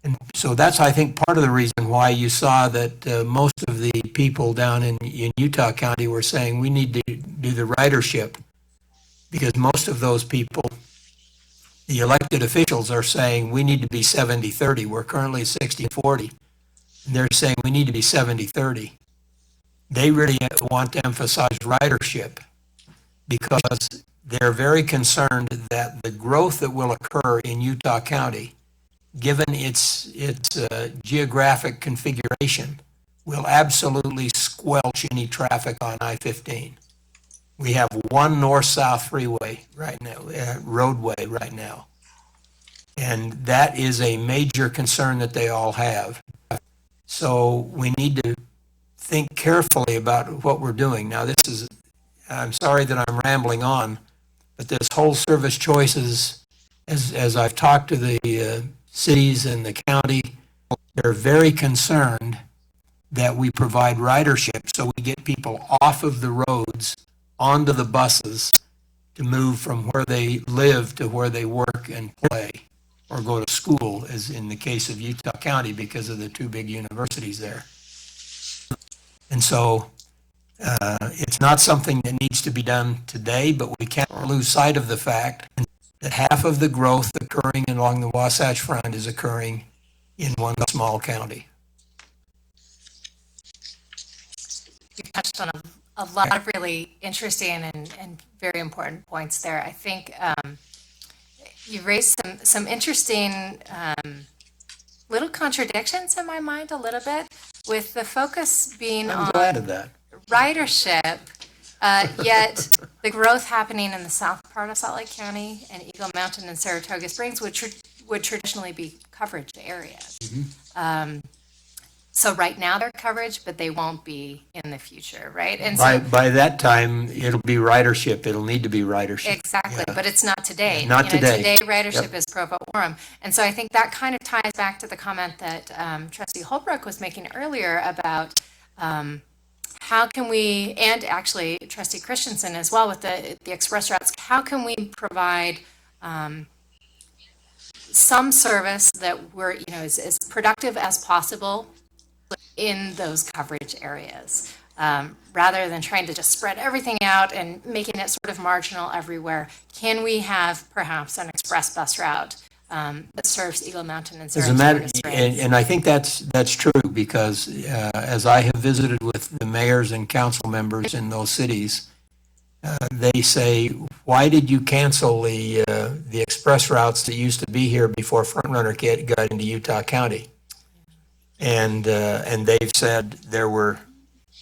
And so that's, I think, part of the reason why you saw that most of the people down in Utah County were saying we need to do the ridership, because most of those people, the elected officials, are saying we need to be 70-30. We're currently 60-40. And they're saying we need to be 70-30. They really want to emphasize ridership because they're very concerned that the growth that will occur in Utah County, given its geographic configuration, will absolutely squelch any traffic on I-15. We have one north-south freeway right now, roadway right now. And that is a major concern that they all have. So we need to think carefully about what we're doing. Now, I'm sorry that I'm rambling on, but this whole service choices, as I've talked to the cities and the county, they're very concerned that we provide ridership so we get people off of the roads onto the buses to move from where they live to where they work and play or go to school, as in the case of Utah County because of the two big universities there. And so it's not something that needs to be done today, but we can't lose sight of the fact that half of the growth occurring along the Wasatch Front is occurring in one small county. You touched on a lot of really interesting and very important points there. I think you raised some interesting little contradictions in my mind a little bit, with the focus being I'm on glad of that. ridership, yet the growth happening in the south part of Salt Lake County and Eagle Mountain and Saratoga Springs would traditionally be coverage areas. Mm-hmm. So right now they're coverage, but they won't be in the future, right? And so By that time, it'll be ridership. It'll need to be ridership. exactly, Yeah. but it's not today. Not today. Today ridership is pro vorum. And so I think that kind of ties back to the comment that Trustee Holbrook was making earlier about how can we, and actually Trustee Christensen as well with the express routes, how can we provide some service that we're, is as productive as possible in those coverage areas, rather than trying to just spread everything out and making it sort of marginal everywhere. Can we have perhaps an express bus route that serves Eagle Mountain and As a Saratoga matter, Springs? and I think that's true, because as I have visited with the mayors and council members in those cities, they say, why did you cancel the express routes that used to be here before Front Runner got into Utah County? And they've said there were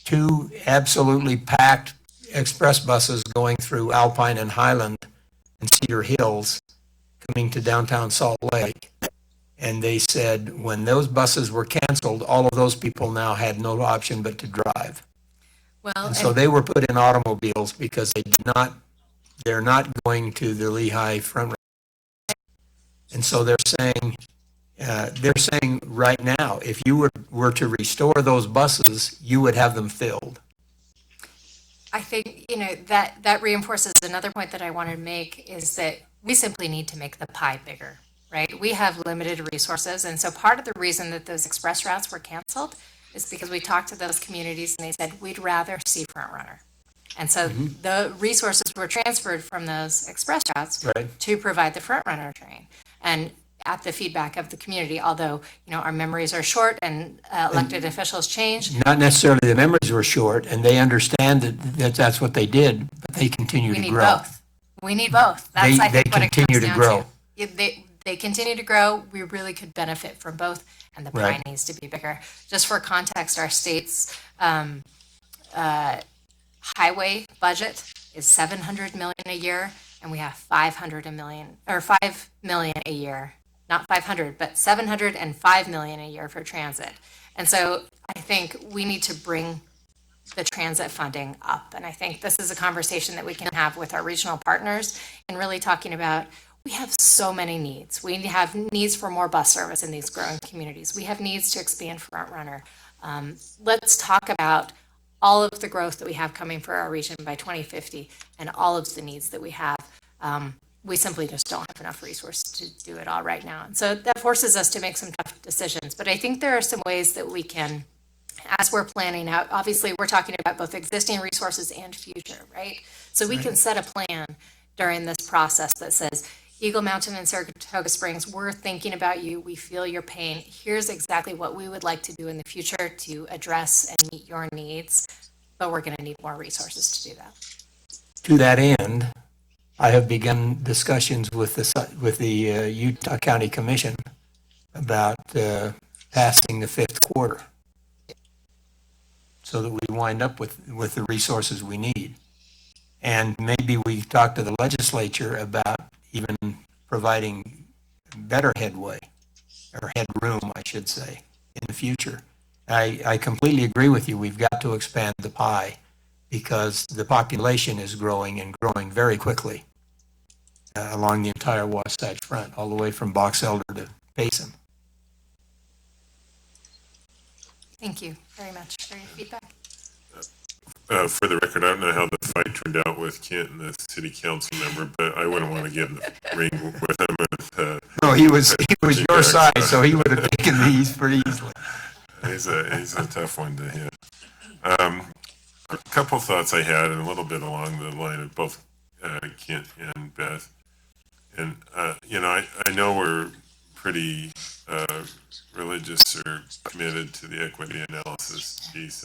two absolutely packed express buses going through Alpine and Highland and Cedar Hills coming to downtown Salt Lake. And they said when those buses were canceled, all of those people now had no option but to drive. Well, And so they were put in automobiles because they're not going to the Lehigh Front. And so they're saying right now, if you were to restore those buses, you would have them filled. I think, that reinforces another point that I wanted to make, is that we simply need to make the pie bigger, right? We have limited resources. And so part of the reason that those express routes were canceled is because we talked to those communities and they said, we'd rather see Front Runner. And so the resources were transferred from those express routes to provide the Front Runner train. And at the feedback of the community, although, our memories are short and elected officials change. Not necessarily the memories were short, and they understand that that's what they did, but they continue to grow. Both. We need both. That's, I think, what it comes continue to down grow. to. They continue to grow. We really could benefit from both, and the pie needs to be bigger. Just for context, our state's highway budget is 700 million a year, and we have 5 million a year, not 500, but 705 million a year for transit. And so I think we need to bring the transit funding up. And I think this is a conversation that we can have with our regional partners and really talking about, we have so many needs. We have needs for more bus service in these growing communities. We have needs to expand Front Runner. Let's talk about all of the growth that we have coming for our region by 2050 and all of the needs that we have. We simply just don't have enough resources to do it all right now. And so that forces us to make some tough decisions. But I think there are some ways that we can, as we're planning out, obviously we're talking about both existing resources and future, right? So we can set a plan during this process that says, Eagle Mountain and Saratoga Springs, we're thinking about you. We feel your pain. Here's exactly what we would like to do in the future to address and meet your needs, but we're going to need more resources to do that. To that end, I have begun discussions with the Utah County Commission about passing the fifth quarter so that we wind up with the resources we need. And maybe we talk to the legislature about even providing better headway, or headroom, I should say, in the future. I completely agree with you. We've got to expand the pie because the population is growing and growing very quickly along the entire Wasatch Front, all the way from Box Elder to Payson. Thank you very much for your feedback. For the record, I don't know how the fight turned out with Kent and the city council member, but I wouldn't want to get in the ring with him. No, he was your side, so he would have taken these pretty easily. He's a tough one to hit. A couple thoughts I had, and a little bit along the line of both Kent and Beth. And I know we're pretty religious or committed to the equity analysis piece,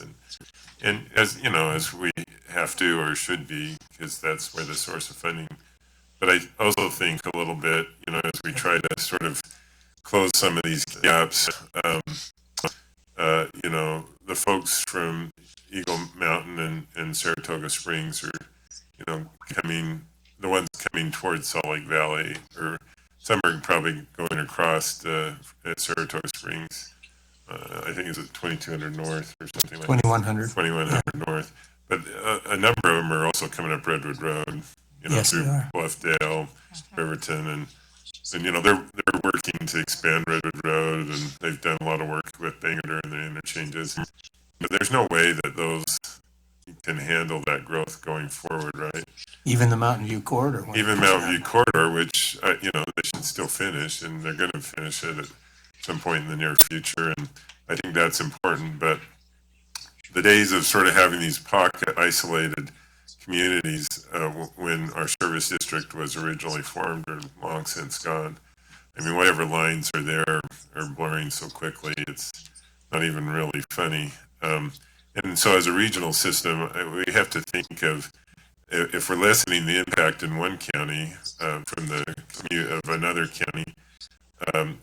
and as we have to or should be, because that's where the source of funding. But I also think a little bit, as we try to sort of close some of these gaps, the folks from Eagle Mountain and Saratoga Springs are, the ones coming towards Salt Lake Valley, or some are probably going across at Saratoga Springs. I think it's at 2200 North or something like that. 2100. 2100 North. But a number of them are also coming up Redwood Road, Yes, through they are. Bluffdale, Riverton, and they're working to expand Redwood Road, and they've done a lot of work with Bangor and the interchanges. But there's no way that those can handle that growth going forward, right? Even the Mountain View corridor. Even Mountain View corridor, which they should still finish, and they're going to finish it at some point in the near future, and I think that's important. But the days of sort of having these pocket isolated communities when our service district was originally formed are long since gone. I mean, whatever lines are there are blurring so quickly, it's not even really funny. And so as a regional system, we have to think of, if we're lessening the impact in one county from the commute of another county,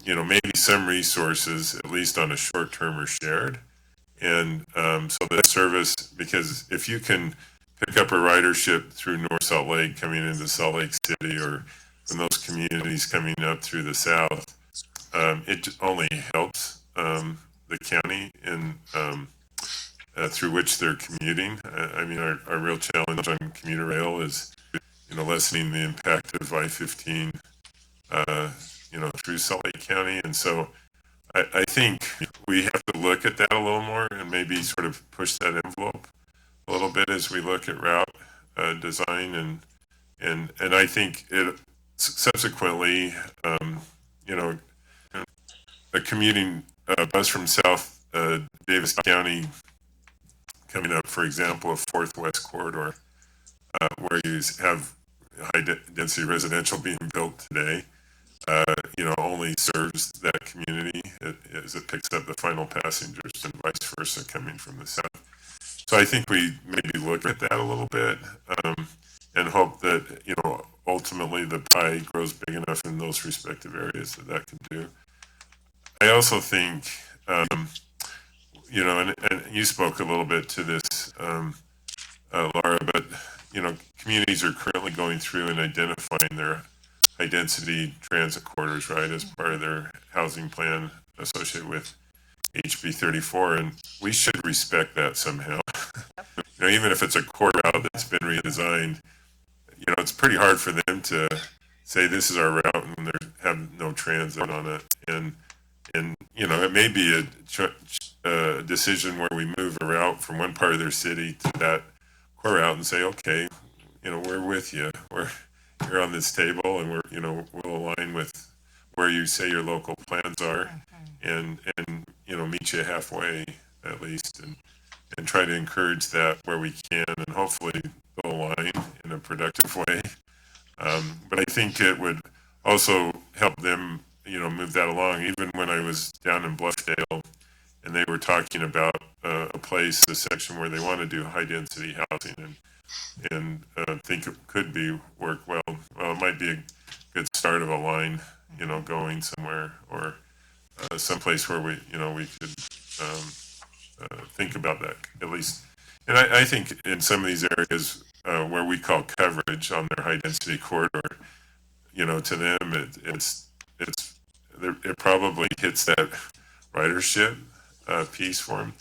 maybe some resources, at least on a short term, are shared. And so that service, because if you can pick up a ridership through North Salt Lake coming into Salt Lake City, or from those communities coming up through the south, it only helps the county in through which they're commuting. I mean, our real challenge on commuter rail is, lessening the impact of I-15, through Salt Lake County. And so I think we have to look at that a little more and maybe sort of push that envelope a little bit as we look at route design. And I think it subsequently, a commuting bus from South Davis County coming up, for example, a Fourth West corridor, where you have high density residential being built today, only serves that community as it picks up the final passengers, and vice versa coming from the south. So I think we maybe look at that a little bit, and hope that, ultimately the pie grows big enough in those respective areas that can do. I also think, and you spoke a little bit to this, Laura, but, communities are currently going through and identifying their high-density transit corridors, right, as part of their housing plan associated with HB 34, and we should respect that somehow. Even if it's a core route that's been redesigned, it's pretty hard for them to say this is our route and they have no transit on it. And it may be a decision where we move a route from one part of their city to that core route and say, okay, we're with you. You're on this table, and we'll align with where you say your local plans are, and meet you halfway at least, and try to encourage that where we can, and hopefully they'll align in a productive way. But I think it would also help them, move that along. Even when I was down in Bluffdale, and they were talking about a section where they want to do high density housing, and think it could work well. Well, it might be a good start of a line, going somewhere, or someplace where we could think about that at least. And I think in some of these areas where we call coverage on their high density corridor, to them it probably hits that ridership piece for them.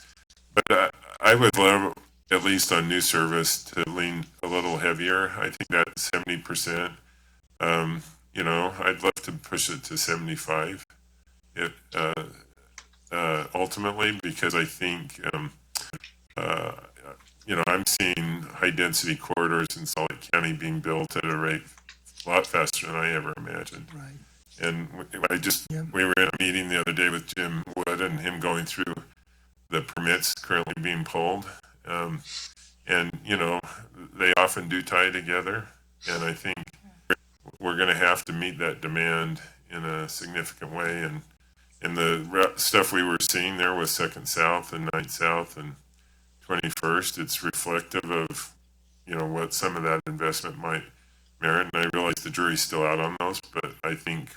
But I would love, at least on new service, to lean a little heavier. I think that 70%. I'd love to push it to 75. Ultimately, because I think I'm seeing high density corridors in Salt Lake County being built at a rate a lot faster than I ever imagined. Right. And we were in a meeting the other day with Jim Wood and him going through the permits currently being pulled. And they often do tie together. And I think we're going to have to meet that demand in a significant way. And the stuff we were seeing there with Second South and Ninth South and 21st, it's reflective of, what some of that investment might merit. And I realize the jury's still out on those, but I think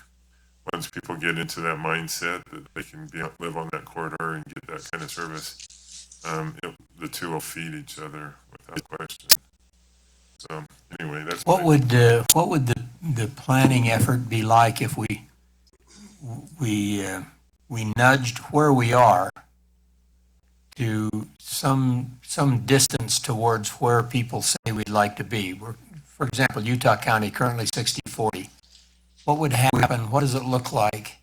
once people get into that mindset that they can live on that corridor and get that kind of service, the two will feed each other without question. So anyway, that's what would the planning effort be like if we nudged where we are to some distance towards where people say we'd like to be. For example, Utah County currently 60-40. What would happen? What does it look like?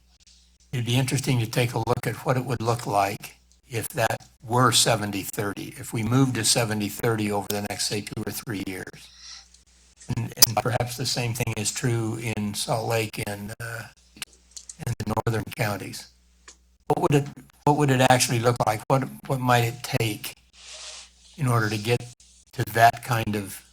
It'd be interesting to take a look at what it would look like if that were 70-30, if we moved to 70-30 over the next, say, 2 or 3 years. And perhaps the same thing is true in Salt Lake and the northern counties. What would it actually look like? What might it take in order to get to that kind of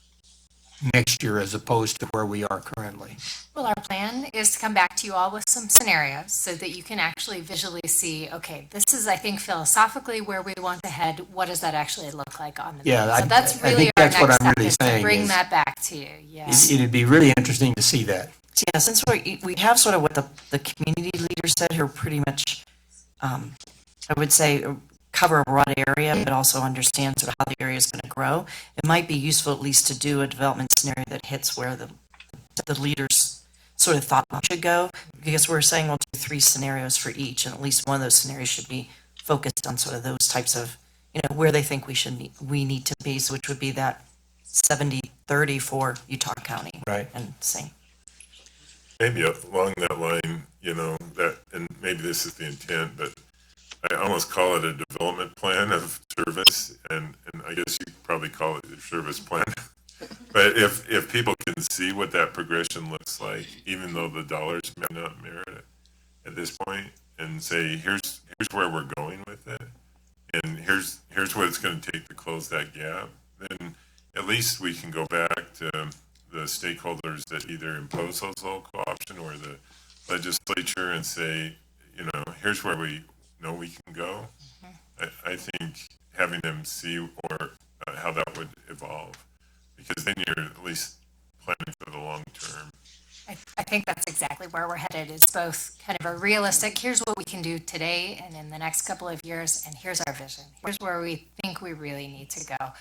mixture as opposed to where we are currently? Well, our plan is to come back to you all with some scenarios so that you can actually visually see, okay, this is, I think, philosophically where we want to head. What does that actually look like on the map? So that's really our next step, is to bring that back to you. Yes. It'd be really interesting to see that. Yeah, since we have sort of what the community leaders said, who are pretty much, I would say, cover a broad area, but also understand sort of how the area is going to grow. It might be useful at least to do a development scenario that hits where the leaders sort of thought it should go, because we're saying we'll do 3 scenarios for each, and at least one of those scenarios should be focused on sort of those types of, where they think we need to be, so which would be that 70-30 for Utah County. Right. And same. Maybe along that line, and maybe this is the intent, but I almost call it a development plan of service, and I guess you could probably call it a service plan. But if people can see what that progression looks like, even though the dollars may not merit it at this point, and say, here's where we're going with it, and here's what it's going to take to close that gap, then at least we can go back to the stakeholders that either impose those local option or the legislature and say, here's where we know we can go. I think having them see or how that would evolve, because then you're at least planning for the long term. I think that's exactly where we're headed. It's both kind of a realistic, here's what we can do today and in the next couple of years, and here's our vision. Here's where we think we really need to go.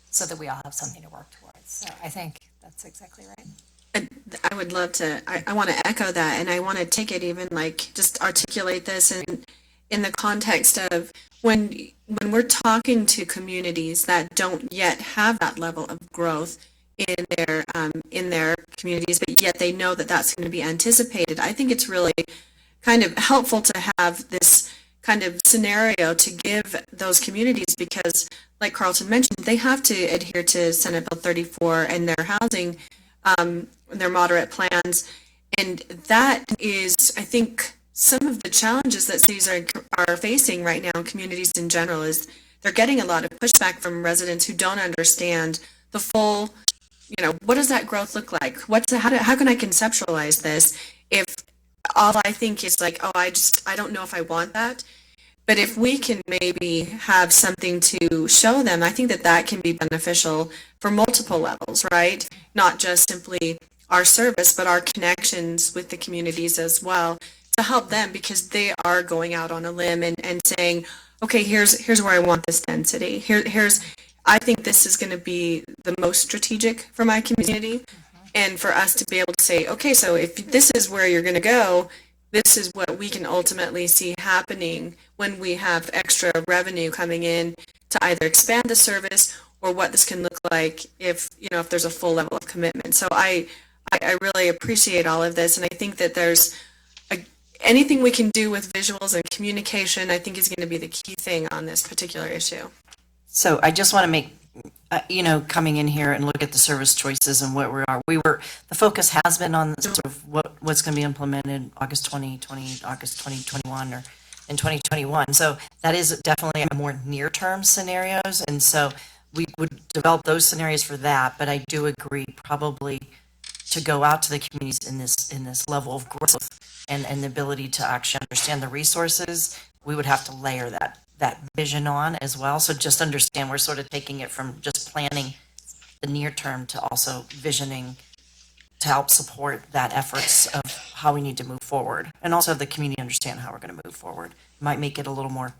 so that we all have something to work towards. So I think that's exactly right. I would love to, I want to echo that, and I want to take it even like, just articulate this in the context of when we're talking to communities that don't yet have that level of growth in their communities, but yet they know that that's going to be anticipated. I think it's really kind of helpful to have this kind of scenario to give those communities, because like Carlton mentioned, they have to adhere to Senate Bill 34 and their housing, their moderate plans. And that is, I think, some of the challenges that cities are facing right now, communities in general, is they're getting a lot of pushback from residents who don't understand the full, what does that growth look like? How can I conceptualize this if all I think is like, oh, I don't know if I want that. But if we can maybe have something to show them, I think that can be beneficial for multiple levels, right? Not just simply our service, but our connections with the communities as well, to help them, because they are going out on a limb and saying, okay, here's where I want this density. I think this is going to be the most strategic for my community. And for us to be able to say, okay, so if this is where you're going to go, this is what we can ultimately see happening when we have extra revenue coming in to either expand the service, or what this can look like if there's a full level of commitment. So I really appreciate all of this, and I think that there's anything we can do with visuals and communication, I think, is going to be the key thing on this particular issue. So I just want to make, coming in here and look at the service choices and what the focus has been on sort of what's going to be implemented August 2020, August 2021, or in 2021. So that is definitely a more near-term scenarios. And so we would develop those scenarios for that. But I do agree probably to go out to the communities in this level of growth and the ability to actually understand the resources, we would have to layer that vision on as well. So just understand, we're sort of taking it from just planning the near term to also visioning to help support that efforts of how we need to move forward, and also have the community understand how we're going to move forward. Might make it a little more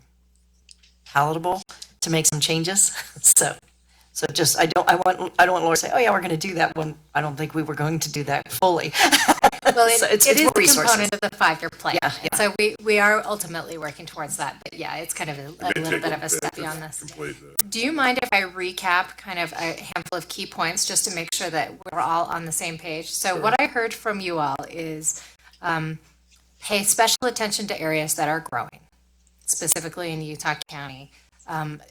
palatable to make some changes. So just I don't want Laura to say, oh yeah, we're going to do that when I don't think we were going to do that fully. Well, So it is more a resources. component of the 5-year plan. Yeah. So we are ultimately working towards that. But yeah, it's kind of a little bit of a step beyond this. Complete that. Do you mind if I recap kind of a handful of key points just to make sure that we're all on the same page? So what I heard from you all is pay special attention to areas that are growing, specifically in Utah County.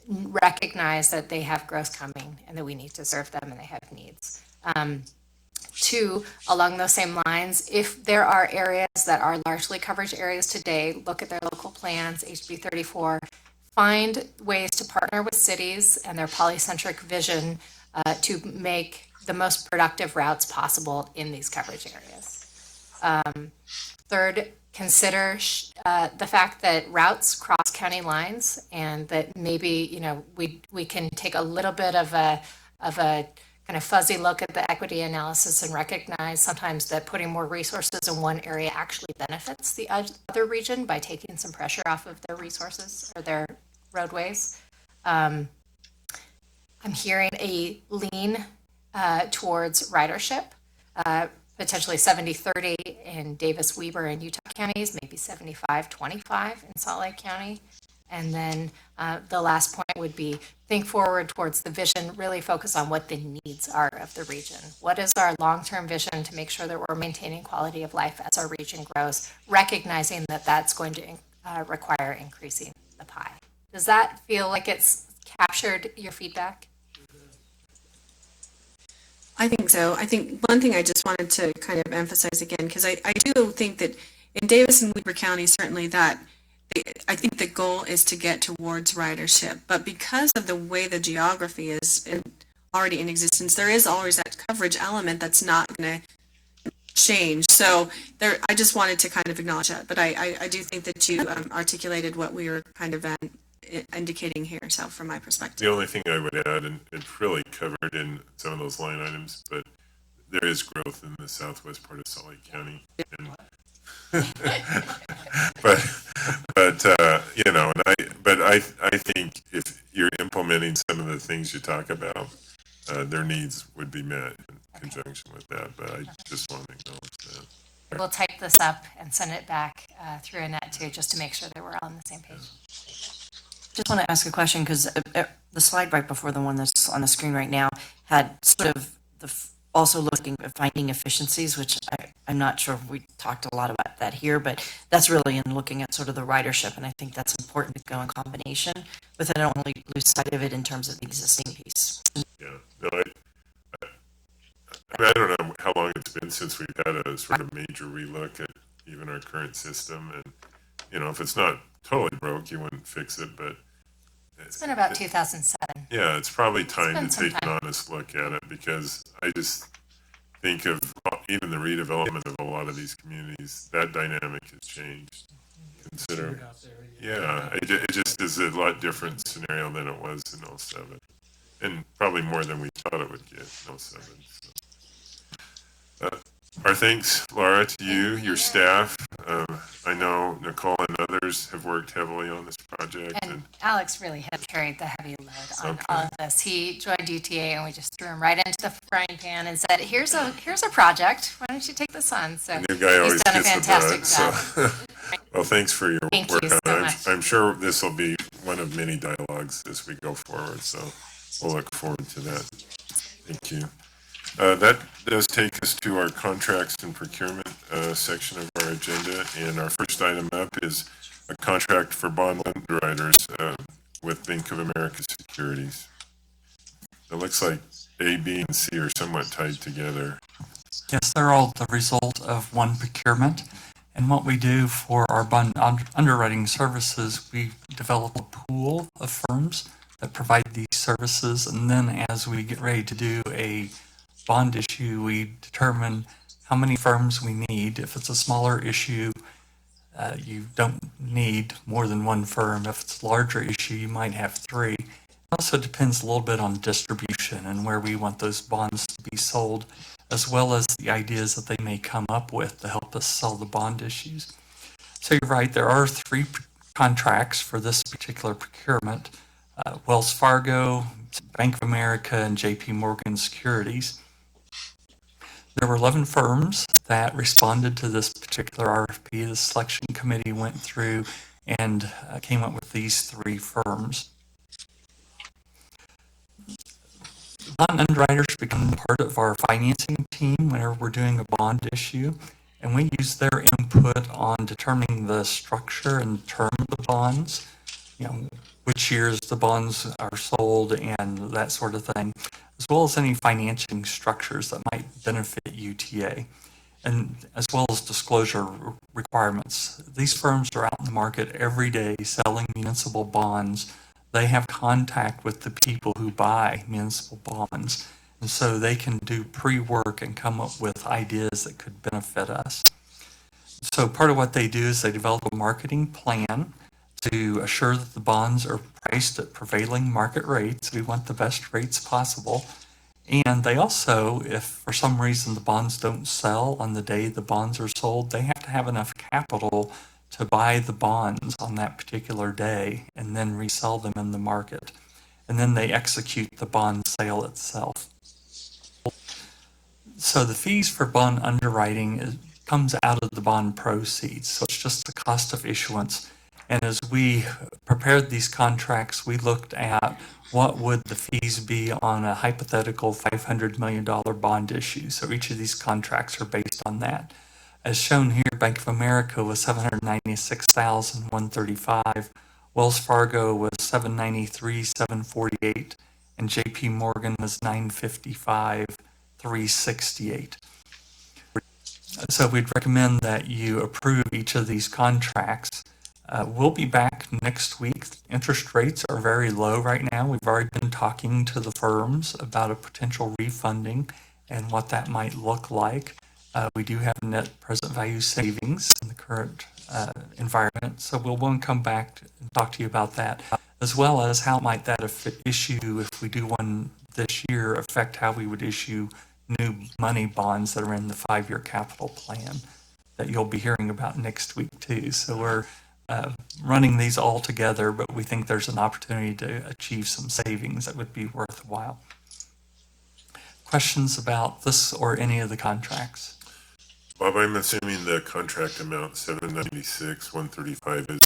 Recognize that they have growth coming and that we need to serve them and they have needs. 2, along those same lines, if there are areas that are largely coverage areas today, look at their local plans, HB 34, find ways to partner with cities and their polycentric vision to make the most productive routes possible in these coverage areas. 3rd, consider the fact that routes cross county lines, and that maybe we can take a little bit of a kind of fuzzy look at the equity analysis and recognize sometimes that putting more resources in one area actually benefits the other region by taking some pressure off of their resources or their roadways. I'm hearing a lean towards ridership, potentially 70-30 in Davis, Weber, and Utah counties, maybe 75-25 in Salt Lake County. And then the last point would be think forward towards the vision, really focus on what the needs are of the region. What is our long-term vision to make sure that we're maintaining quality of life as our region grows, recognizing that that's going to require increasing the pie. Does that feel like it's captured your feedback? I think so. I think one thing I just wanted to kind of emphasize again, because I do think that in Davis and Weber County, certainly I think the goal is to get towards ridership. But because of the way the geography is already in existence, there is always that coverage element that's not going to change. So I just wanted to kind of acknowledge that. But I do think that you articulated what we were kind of indicating here, so from my perspective. The only thing I would add, and it's really covered in some of those line items, but there is growth in the southwest part of Salt Lake County. And but I think if you're implementing some of the things you talk about, their needs would be met in conjunction with that. But I just want to acknowledge that. We'll type this up and send it back through Annette too, just to make sure that we're all on the same page. Just want to ask a question because the slide right before the one that's on the screen right now had sort of also looking at finding efficiencies, which I'm not sure if we talked a lot about that here, but that's really in looking at sort of the ridership. And I think that's important to go in combination with it. I don't want to lose sight of it in terms of the existing piece. Yeah, no, I don't know how long it's been since we've had a sort of major relook at even our current system. And, you know, if it's not totally broke, you wouldn't fix it, but It's been about 2007. yeah, it's probably time been to some take an time. honest look at it, because I just think of even the redevelopment of a lot of these communities, that dynamic has changed considerably. Yeah, it just is a lot different scenario than it was in '07, and probably more than we thought it would get in '07. So. Our thanks, Laura, to you, your staff. I know Nicole and others have worked heavily on this project. And Alex really has carried the heavy load on Okay. all of this. He joined UTA and we just threw him right into the frying pan and said, here's a project. Why don't you take this on? So New guy always he's done a gets the fantastic brunt, job. so. Well, thanks for your Thank work you on so it. much. I'm sure this will be one of many dialogues as we go forward, so we'll look forward to that. Thank you. That does take us to our contracts and procurement section of our agenda, and our first item up is a contract for bond underwriters with Bank of America Securities. It looks like A, B, and C are somewhat tied together. Yes, they're all the result of one procurement. And what we do for our bond underwriting services, we develop a pool of firms that provide these services. And then as we get ready to do a bond issue, we determine how many firms we need. If it's a smaller issue, you don't need more than one firm. If it's a larger issue, you might have three. It also depends a little bit on distribution and where we want those bonds to be sold, as well as the ideas that they may come up with to help us sell the bond issues. So you're right, there are three contracts for this particular procurement: Wells Fargo, Bank of America, and JP Morgan Securities. There were 11 firms that responded to this particular RFP. The selection committee went through and came up with these three firms. Bond underwriters become part of our financing team whenever we're doing a bond issue, and we use their input on determining the structure and term of the bonds, you know, which years the bonds are sold and that sort of thing, as well as any financing structures that might benefit UTA, and as well as disclosure requirements. These firms are out in the market every day selling municipal bonds. They have contact with the people who buy municipal bonds, and so they can do pre-work and come up with ideas that could benefit us. So part of what they do is they develop a marketing plan to assure that the bonds are priced at prevailing market rates. We want the best rates possible. And they also, if for some reason the bonds don't sell on the day the bonds are sold, they have to have enough capital to buy the bonds on that particular day and then resell them in the market. And then they execute the bond sale itself. So the fees for bond underwriting comes out of the bond proceeds. So it's just the cost of issuance. And as we prepared these contracts, we looked at what would the fees be on a hypothetical $500 million bond issue. So each of these contracts are based on that. As shown here, Bank of America was $796,135, Wells Fargo was $793,748, and JP Morgan was $955,368. So we'd recommend that you approve each of these contracts. We'll be back next week. Interest rates are very low right now. We've already been talking to the firms about a potential refunding and what that might look like. We do have net present value savings in the current environment, so we'll want to come back and talk to you about that, as well as how might that issue, if we do one this year, affect how we would issue new money bonds that are in the 5-year capital plan that you'll be hearing about next week too. So we're running these all together, but we think there's an opportunity to achieve some savings that would be worthwhile. questions about this or any of the contracts? Bob, I'm assuming the contract amount, 796, 135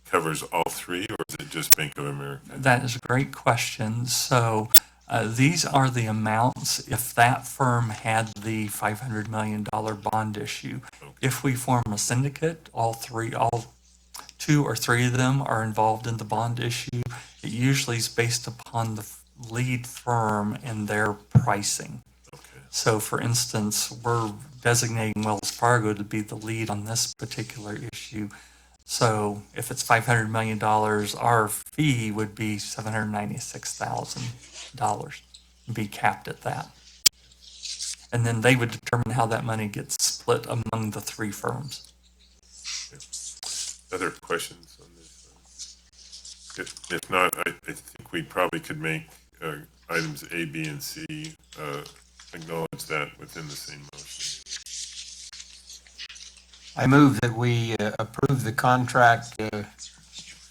covers all three, or is it just Bank of America? That is a great question. So these are the amounts if that firm had the $500 million bond issue. If we form a syndicate, all two or three of them are involved in the bond issue. It usually is based upon the lead firm and their pricing. Okay. So for instance, we're designating Wells Fargo to be the lead on this particular issue. So if it's $500 million, our fee would be $796,000 and be capped at that. And then they would determine how that money gets split among the three firms. Other questions on this? If not, I think we probably could make items A, B, and C acknowledge that within the same motion. I move that we approve the contract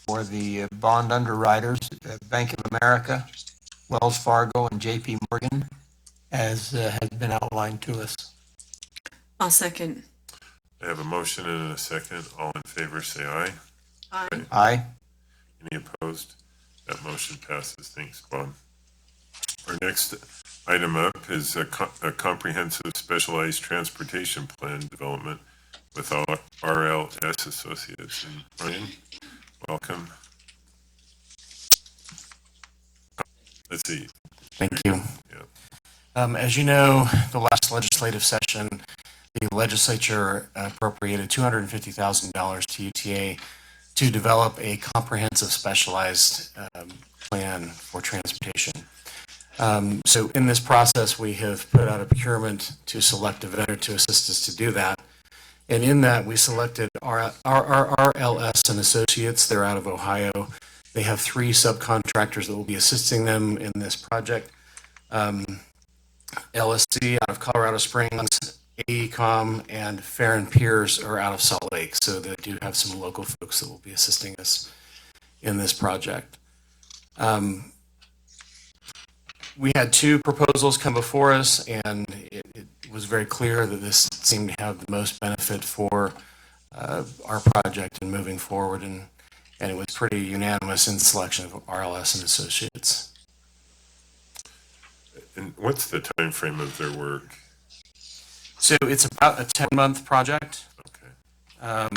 for the bond underwriters, Bank of America, Wells Fargo, and JP Morgan, as has been outlined to us. I'll second. I have a motion and a second. All in favor, say aye. Aye. Aye. Any opposed? That motion passes. Thanks, Bob. Our next item up is a comprehensive specialized transportation plan development with RLS Associates. And Ryan, welcome. Let's see. Thank you. Yeah. As you know, the last legislative session, the legislature appropriated $250,000 to UTA to develop a comprehensive specialized plan for transportation. So in this process, we have put out a procurement to select a vendor to assist us to do that. And in that, we selected RLS and Associates. They're out of Ohio. They have 3 subcontractors that will be assisting them in this project. LSC out of Colorado Springs, AECOM, and Fair and Piers are out of Salt Lake. So they do have some local folks that will be assisting us in this project. We had 2 proposals come before us, and it was very clear that this seemed to have the most benefit for our project and moving forward, and it was pretty unanimous in the selection of RLS and Associates. And what's the time frame of their work? So it's about a 10-month project. Okay.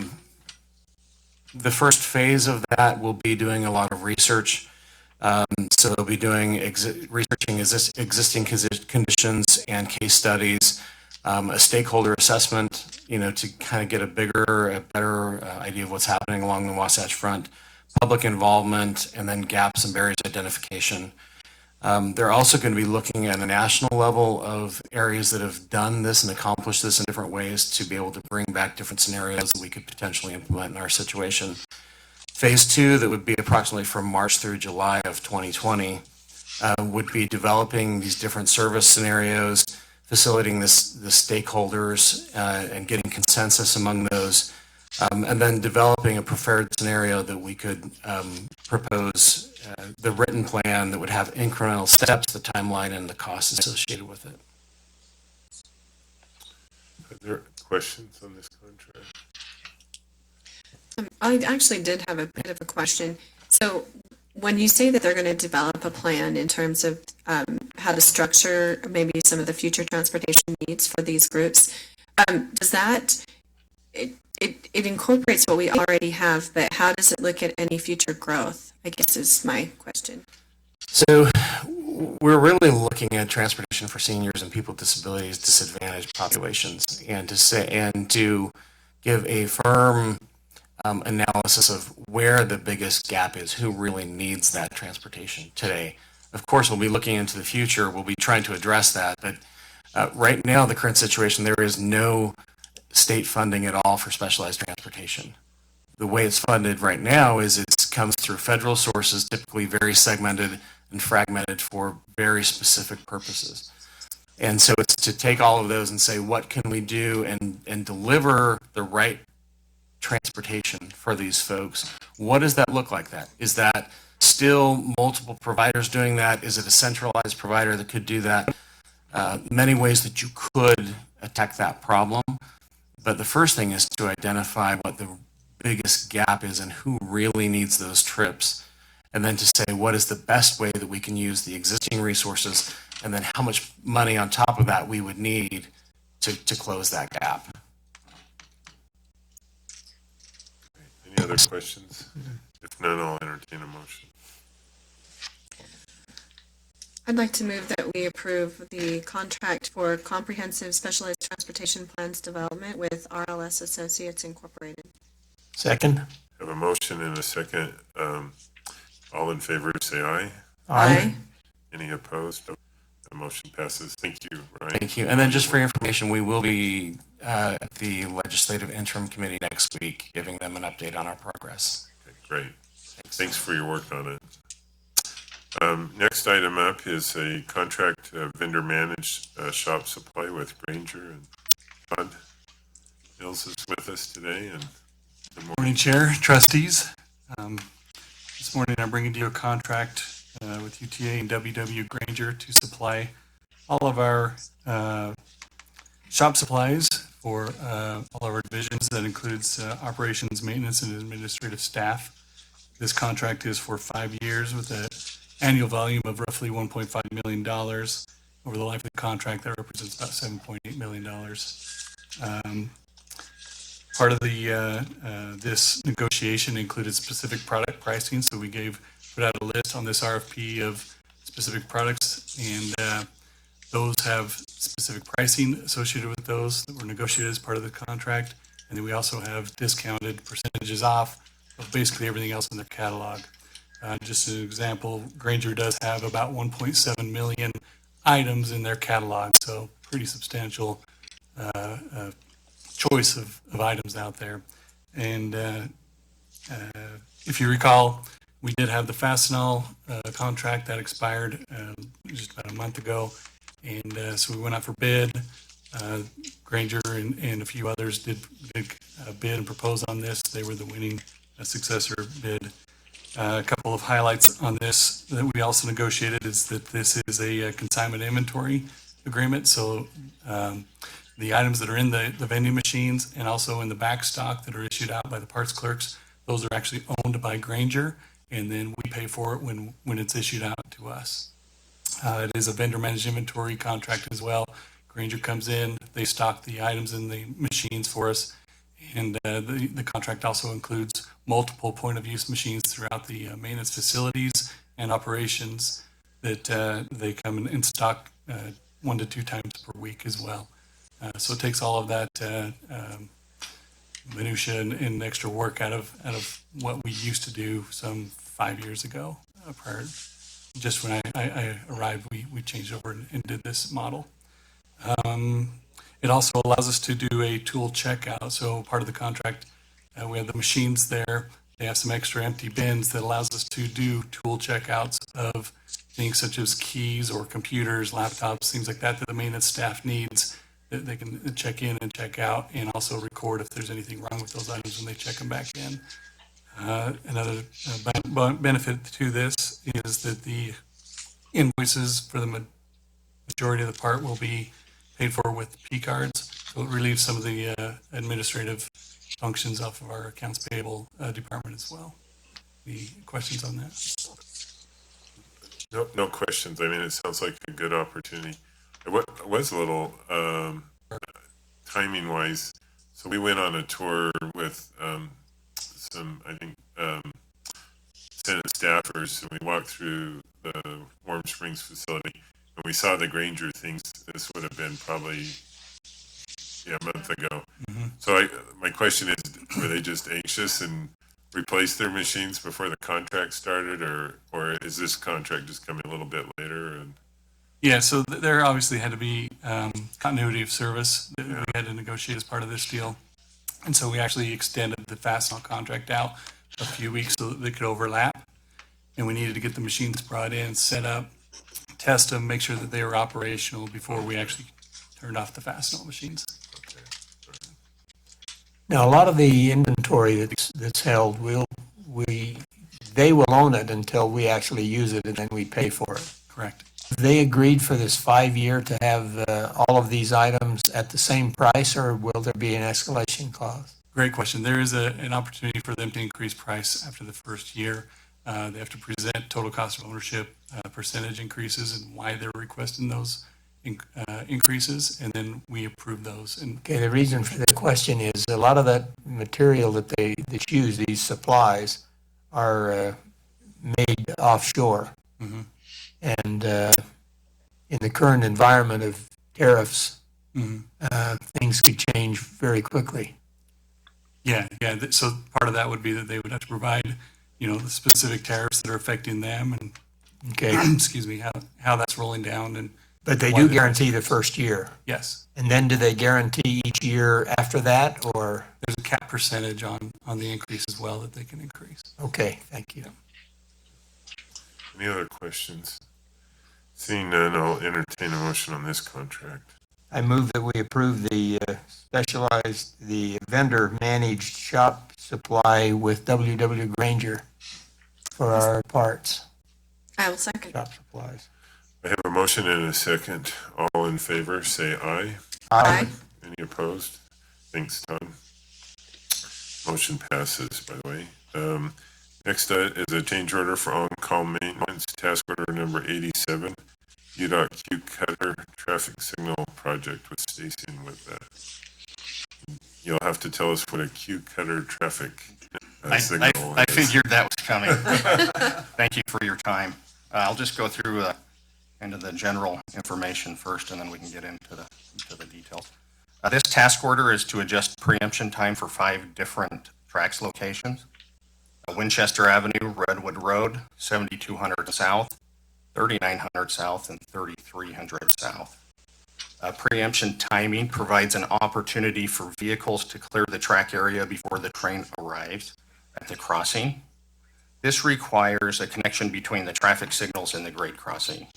The first phase of that will be doing a lot of research. So they'll be doing researching existing conditions and case studies, a stakeholder assessment, to kind of get a better idea of what's happening along the Wasatch Front, public involvement, and then gaps and barriers identification. They're also going to be looking at a national level of areas that have done this and accomplished this in different ways to be able to bring back different scenarios that we could potentially implement in our situation. Phase 2, that would be approximately from March through July of 2020, would be developing these different service scenarios, facilitating the stakeholders and getting consensus among those, and then developing a preferred scenario that we could propose the written plan that would have incremental steps, the timeline, and the costs associated with it. Are there questions on this contract? I actually did have a bit of a question. So when you say that they're going to develop a plan in terms of how to structure maybe some of the future transportation needs for these groups, does that, it incorporates what we already have, but how does it look at any future growth, I guess is my question. So we're really looking at transportation for seniors and people with disabilities, disadvantaged populations, and to give a firm analysis of where the biggest gap is, who really needs that transportation today. Of course, we'll be looking into the future. We'll be trying to address that. But right now, the current situation, there is no state funding at all for specialized transportation. The way it's funded right now is it comes through federal sources, typically very segmented and fragmented for very specific purposes. And so it's to take all of those and say, what can we do and deliver the right transportation for these folks? What does that look like? Is that still multiple providers doing that? Is it a centralized provider that could do that? many ways that you could attack that problem. But the first thing is to identify what the biggest gap is and who really needs those trips. And then to say, what is the best way that we can use the existing resources, and then how much money on top of that we would need to close that gap. Any other questions? If none, I'll entertain a motion. I'd like to move that we approve the contract for comprehensive specialized transportation plans development with RLS Associates Incorporated. Second? Have a motion and a second. All in favor, say aye. Aye. Any opposed? The motion passes. Thank you, Ryan. Thank you. And then just for your information, we will be at the Legislative Interim Committee next week, giving them an update on our progress. Okay, great. Thanks for your work on it. Next item up is a contract vendor managed shop supply with Granger, and Todd Mills is with us today. And good morning. Morning, Chair, trustees. This morning I'm bringing to you a contract with UTA and WW Granger to supply all of our shop supplies for all of our divisions. That includes operations, maintenance, and administrative staff. This contract is for 5 years with an annual volume of roughly $1.5 million. Over the life of the contract, that represents about $7.8 million. Part of the this negotiation included specific product pricing, so we put out a list on this RFP of specific products, and those have specific pricing associated with those that were negotiated as part of the contract, and then we also have discounted percentages off of basically everything else in their catalog. Just an example, Granger does have about 1.7 million items in their catalog, so pretty substantial choice of items out there. And if you recall, we did have the Fastenal contract that expired just about a month ago, and so we went out for bid. Granger and a few others did bid and propose on this. They were the winning successor bid. A couple of highlights on this that we also negotiated is that this is a consignment inventory agreement. So the items that are in the vending machines and also in the back stock that are issued out by the parts clerks, those are actually owned by Granger, and then we pay for it when it's issued out to us. It is a vendor managed inventory contract as well. Granger comes in, they stock the items in the machines for us, and the contract also includes multiple point of use machines throughout the maintenance facilities and operations that they come in and stock 1 to 2 times per week as well. So it takes all of that minutia and extra work out of what we used to do some 5 years ago. Prior, just when I arrived, we changed over and did this model. It also allows us to do a tool checkout. So part of the contract, we have the machines there. They have some extra empty bins that allows us to do tool checkouts of things such as keys or computers, laptops, things like that the maintenance staff needs, that they can check in and check out, and also record if there's anything wrong with those items when they check them back in. Another benefit to this is that the invoices for the majority of the part will be paid for with P cards. So it relieves some of the administrative functions off of our accounts payable department as well. Any questions on that? No questions. I mean, it sounds like a good opportunity. It was a little timing wise. So we went on a tour with some, I think, Senate staffers, and we walked through the Warm Springs facility, and we saw the Granger things. This would have been probably a month ago. Mm-hmm. So my question is, were they just anxious and replaced their machines before the contract started, or is this contract just coming a little bit later? And yeah, so there obviously had to be continuity of service that we had to negotiate as part of this deal. And so we actually extended the Fastenal contract out a few weeks so that they could overlap. And we needed to get the machines brought in, set up, test them, make sure that they were operational before we actually turned off the Fastenal machines. Now, a lot of the inventory that's held, they will own it until we actually use it, and then we pay for it. Correct. They agreed for this 5-year to have all of these items at the same price, or will there be an escalation clause? Great question. There is an opportunity for them to increase price after the first year. They have to present total cost of ownership, percentage increases, and why they're requesting those increases, and then we approve those. And Okay, the reason for the question is a lot of that material that they use, these supplies, are made offshore. Mhm. And in the current environment of tariffs, Mhm. things could change very quickly. Yeah. So part of that would be that they would have to provide, the specific tariffs that are affecting them, and Okay, excuse me, how that's rolling down, and but they why do they're- guarantee the first year. Yes, And then do they guarantee each year after that, or? there's a cap percentage on the increase as well that they can increase. Okay, thank you. Any other questions? Seeing none, I'll entertain a motion on this contract. I move that we approve the the vendor-managed shop supply with W.W. Granger for our parts, I will second. shop supplies. I have a motion and a second. All in favor, say aye. Aye. Any opposed? Thanks, Todd. Motion passes, by the way. Next is a change order for on-call maintenance, task order number 87, UDOT Q Cutter Traffic Signal Project with Stacy and with that. You'll have to tell us what a Q Cutter traffic signal I is. figured that was coming. Thank you for your time. I'll just go through into the general information first, and then we can get into the details. This task order is to adjust preemption time for 5 different tracks locations. Winchester Avenue, Redwood Road, 7200 South, 3900 South, and 3300 South. Preemption timing provides an opportunity for vehicles to clear the track area before the train arrives at the crossing. This requires a connection between the traffic signals and the grade crossing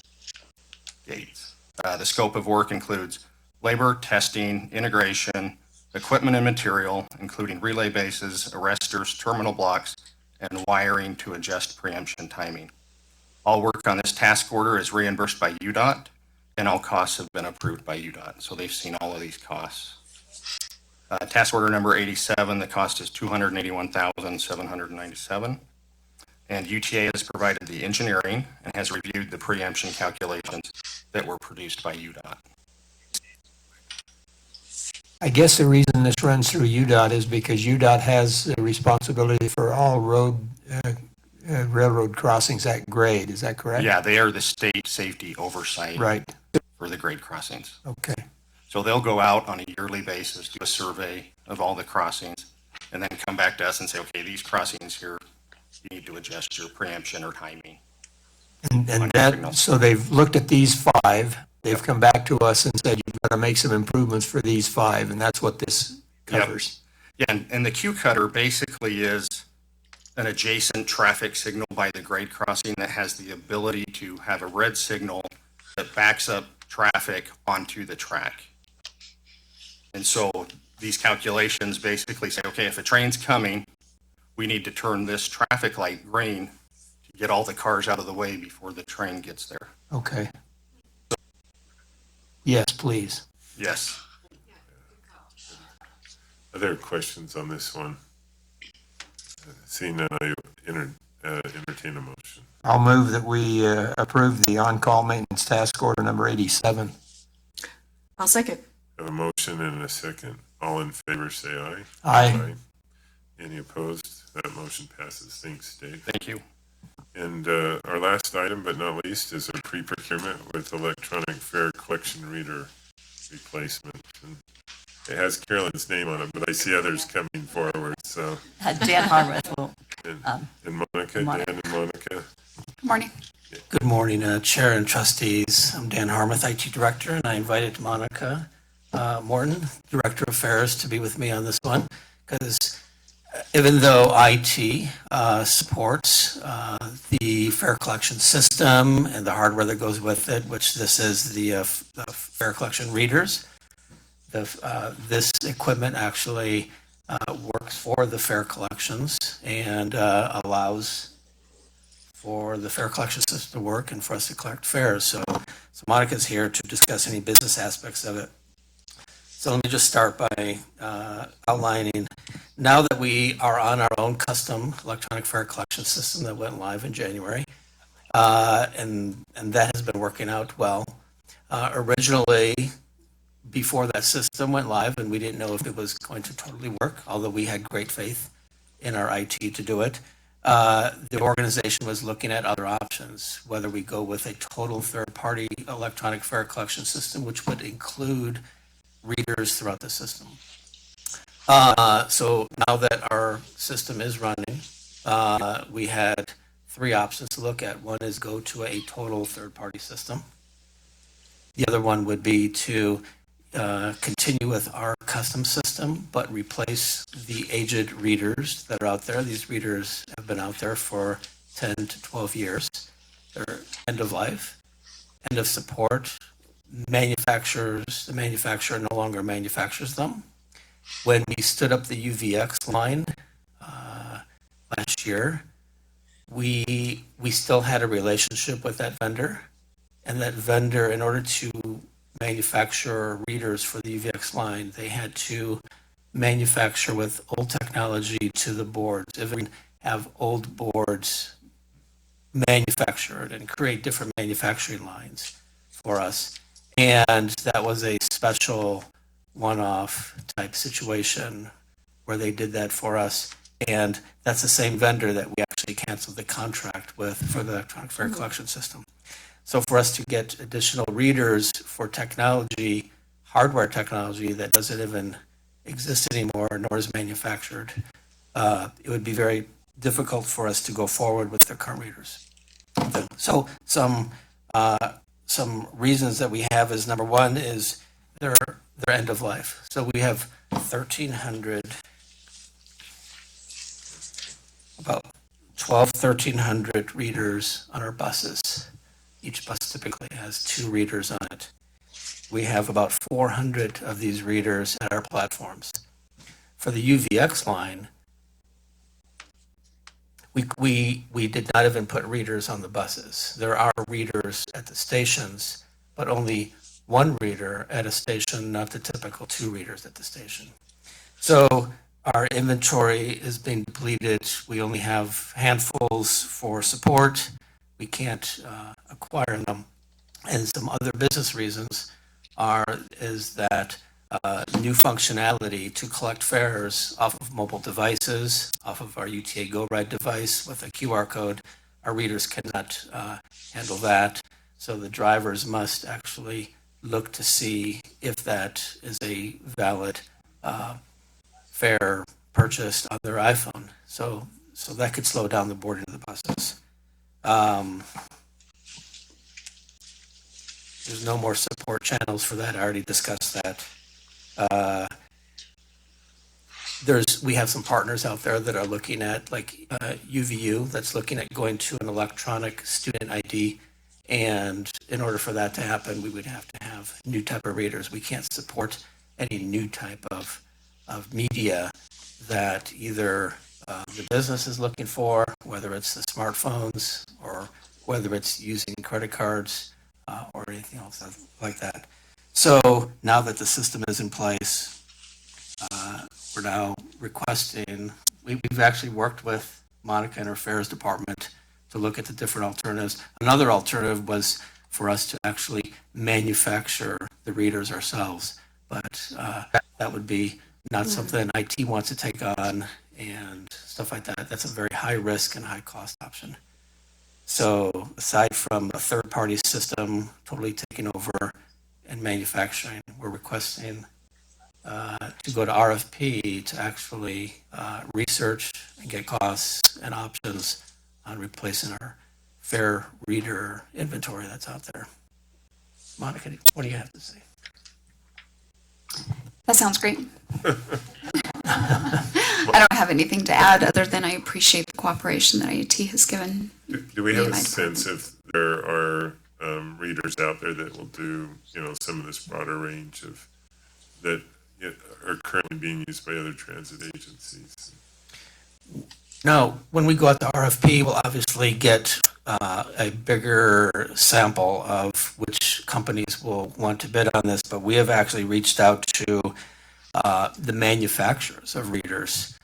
gates. The scope of work includes labor, testing, integration, equipment and material, including relay bases, arresters, terminal blocks, and wiring to adjust preemption timing. All work on this task order is reimbursed by UDOT, and all costs have been approved by UDOT, so they've seen all of these costs. Task order number 87, the cost is $281,797, and UTA has provided the engineering and has reviewed the preemption calculations that were produced by UDOT. I guess the reason this runs through UDOT is because UDOT has the responsibility for all railroad crossings at grade, is that correct? Yeah, they are the state safety oversight Right, for the grade crossings. okay, So they'll go out on a yearly basis, do a survey of all the crossings, and then come back to us and say, okay, these crossings here, you need to adjust your preemption or timing. and On that, signals. so they've looked at these 5, they've come back to us and said, you've got to make some improvements for these 5, and that's what this Yep. covers. Yeah, and the Q cutter basically is an adjacent traffic signal by the grade crossing that has the ability to have a red signal that backs up traffic onto the track. And so these calculations basically say, okay, if a train's coming, we need to turn this traffic light green to get all the cars out of the way before the train gets there. Okay. Yes, please. Yes. Other questions on this one? Seeing none, I entertain a motion. I'll move that we approve the on-call maintenance task order number 87. I'll second. Have a motion and a second. All in favor, say aye. Aye. Any opposed? That motion passes. Thanks, Dave. Thank you. And our last item, but not least, is a pre-procurement with electronic fare collection reader replacement. And it has Carolyn's name on it, but I see others coming forward, so. Dan Harmouth will, And Monica, Dan and Monica. Good morning. Good morning, Chair and Trustees. I'm Dan Harmuth, IT Director, and I invited Monica Morton, Director of Affairs, to be with me on this one, because even though IT supports the fare collection system and the hardware that goes with it, which this is the fare collection readers, this equipment actually works for the fare collections and allows for the fare collection system to work and for us to collect fares. So So Monica's here to discuss any business aspects of it. So let me just start by outlining, now that we are on our own custom electronic fare collection system that went live in January, and that has been working out well. Originally, before that system went live, and we didn't know if it was going to totally work, although we had great faith in our IT to do it, the organization was looking at other options, whether we go with a total third-party electronic fare collection system, which would include readers throughout the system. So now that our system is running, we had three options to look at. One is go to a total third-party system. The other one would be to continue with our custom system, but replace the aged readers that are out there. These readers have been out there for 10 to 12 years. They're end of life, end of support. The manufacturer no longer manufactures them. When we stood up the UVX line last year, we still had a relationship with that vendor, and that vendor, in order to manufacture readers for the UVX line, they had to manufacture with old technology to the boards, even have old boards manufactured and create different manufacturing lines for us. And that was a special one-off type situation where they did that for us. And that's the same vendor that we actually canceled the contract with for the electronic fare collection system. So for us to get additional readers for technology, hardware technology that doesn't even exist anymore nor is manufactured, it would be very difficult for us to go forward with the current readers. So some reasons that we have is, number one is their end of life. So we have 1,300, about 1,300 readers on our buses. Each bus typically has 2 readers on it. We have about 400 of these readers at our platforms. For the UVX line, we did not even put readers on the buses. There are readers at the stations, but only 1 reader at a station, not the typical 2 readers at the station. So our inventory is being depleted. We only have handfuls for support. We can't acquire them. And some other business reasons is that new functionality to collect fares off of mobile devices, off of our UTA Go Ride device with a QR code. Our readers cannot handle that. So the drivers must actually look to see if that is a valid fare purchased on their iPhone. So that could slow down the boarding of the buses. There's no more support channels for that. I already discussed that. We have some partners out there that are looking at, like UVU, that's looking at going to an electronic student ID. And in order for that to happen, we would have to have new type of readers. We can't support any new type of media that either the business is looking for, whether it's the smartphones or whether it's using credit cards or anything else like that. So now that the system is in place, we're now requesting, we've actually worked with Monica and her affairs department to look at the different alternatives. Another alternative was for us to actually manufacture the readers ourselves, but that would be not something IT wants to take on and stuff like that. That's a very high risk and high cost option. So aside from a third-party system totally taking over and manufacturing, we're requesting to go to RFP to actually research and get costs and options on replacing our fare reader inventory that's out there. Monica, what do you have to say? That sounds great. I don't have anything to add other than I appreciate the cooperation that IT has given. Do we have a sense if there are readers out there that will do, some of this broader range of that are currently being used by other transit agencies? No, when we go out to RFP, we'll obviously get a bigger sample of which companies will want to bid on this, but we have actually reached out to the manufacturers of readers,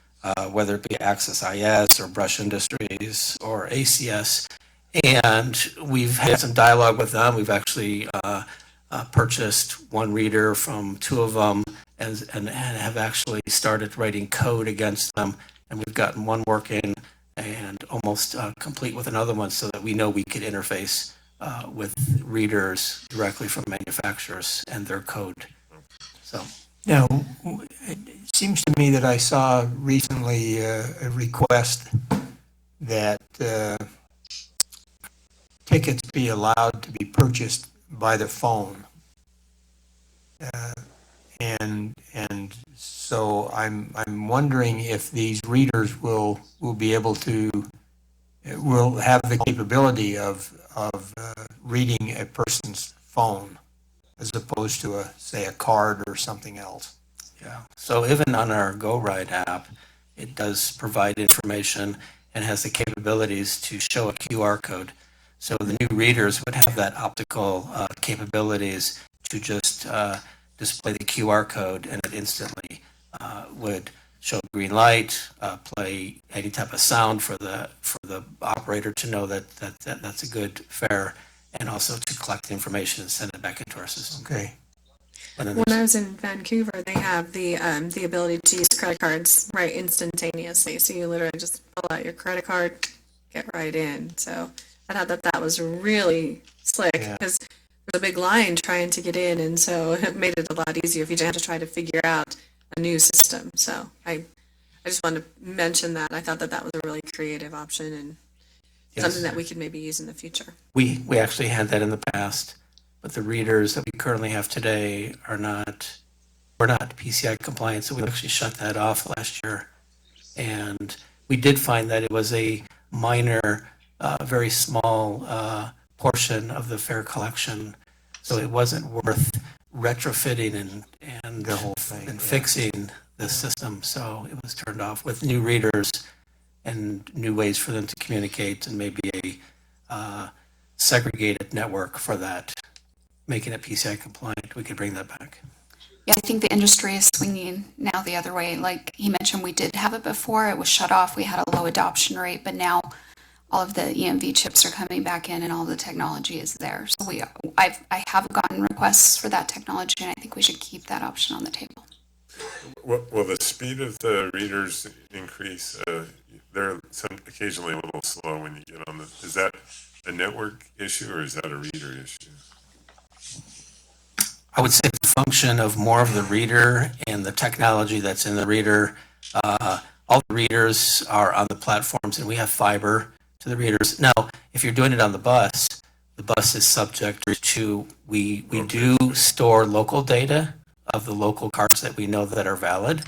whether it be Access IS or Brush Industries or ACS, and we've had some dialogue with them. We've actually purchased one reader from two of them and have actually started writing code against them, and we've gotten one working and almost complete with another one so that we know we could interface with readers directly from manufacturers and their code. So Now, it seems to me that I saw recently a request that tickets be allowed to be purchased by the phone. And so I'm wondering if these readers will be able to, will have the capability of reading a person's phone as opposed to say a card or something else. yeah, so even on our Go Ride app, it does provide information and has the capabilities to show a QR code. So the new readers would have that optical capabilities to just display the QR code, and it instantly would show green light, play any type of sound for the operator to know that's a good fare, and also to collect the information and send it back into our system. Okay. When I was in Vancouver, they have the ability to use credit cards right instantaneously. So you literally just pull out your credit card, get right in. So I thought that was really slick because there's a big line trying to get in, and so it made it a lot easier if you didn't have to try to figure out a new system. So I just wanted to mention that. I thought that was a really creative option and something that we could maybe use in the future. We actually had that in the past, but the readers that we currently have today we're not PCI compliant, so we actually shut that off last year. And we did find that it was a minor, very small portion of the fare collection, so it wasn't worth retrofitting and the whole thing, and fixing the system. So it was turned off with new readers and new ways for them to communicate, and maybe a segregated network for that, making it PCI compliant. We could bring that back. Yeah, I think the industry is swinging now the other way. Like he mentioned, we did have it before. It was shut off. We had a low adoption rate, but now all of the EMV chips are coming back in and all the technology is there. So I have gotten requests for that technology, and I think we should keep that option on the table. Will the speed of the readers increase? They're occasionally a little slow when you get on the, is that a network issue or is that a reader issue? I would say it's a function of more of the reader and the technology that's in the reader. All the readers are on the platforms, and we have fiber to the readers. Now, if you're doing it on the bus is subject to, we do store local data of the local cards that we know that are valid,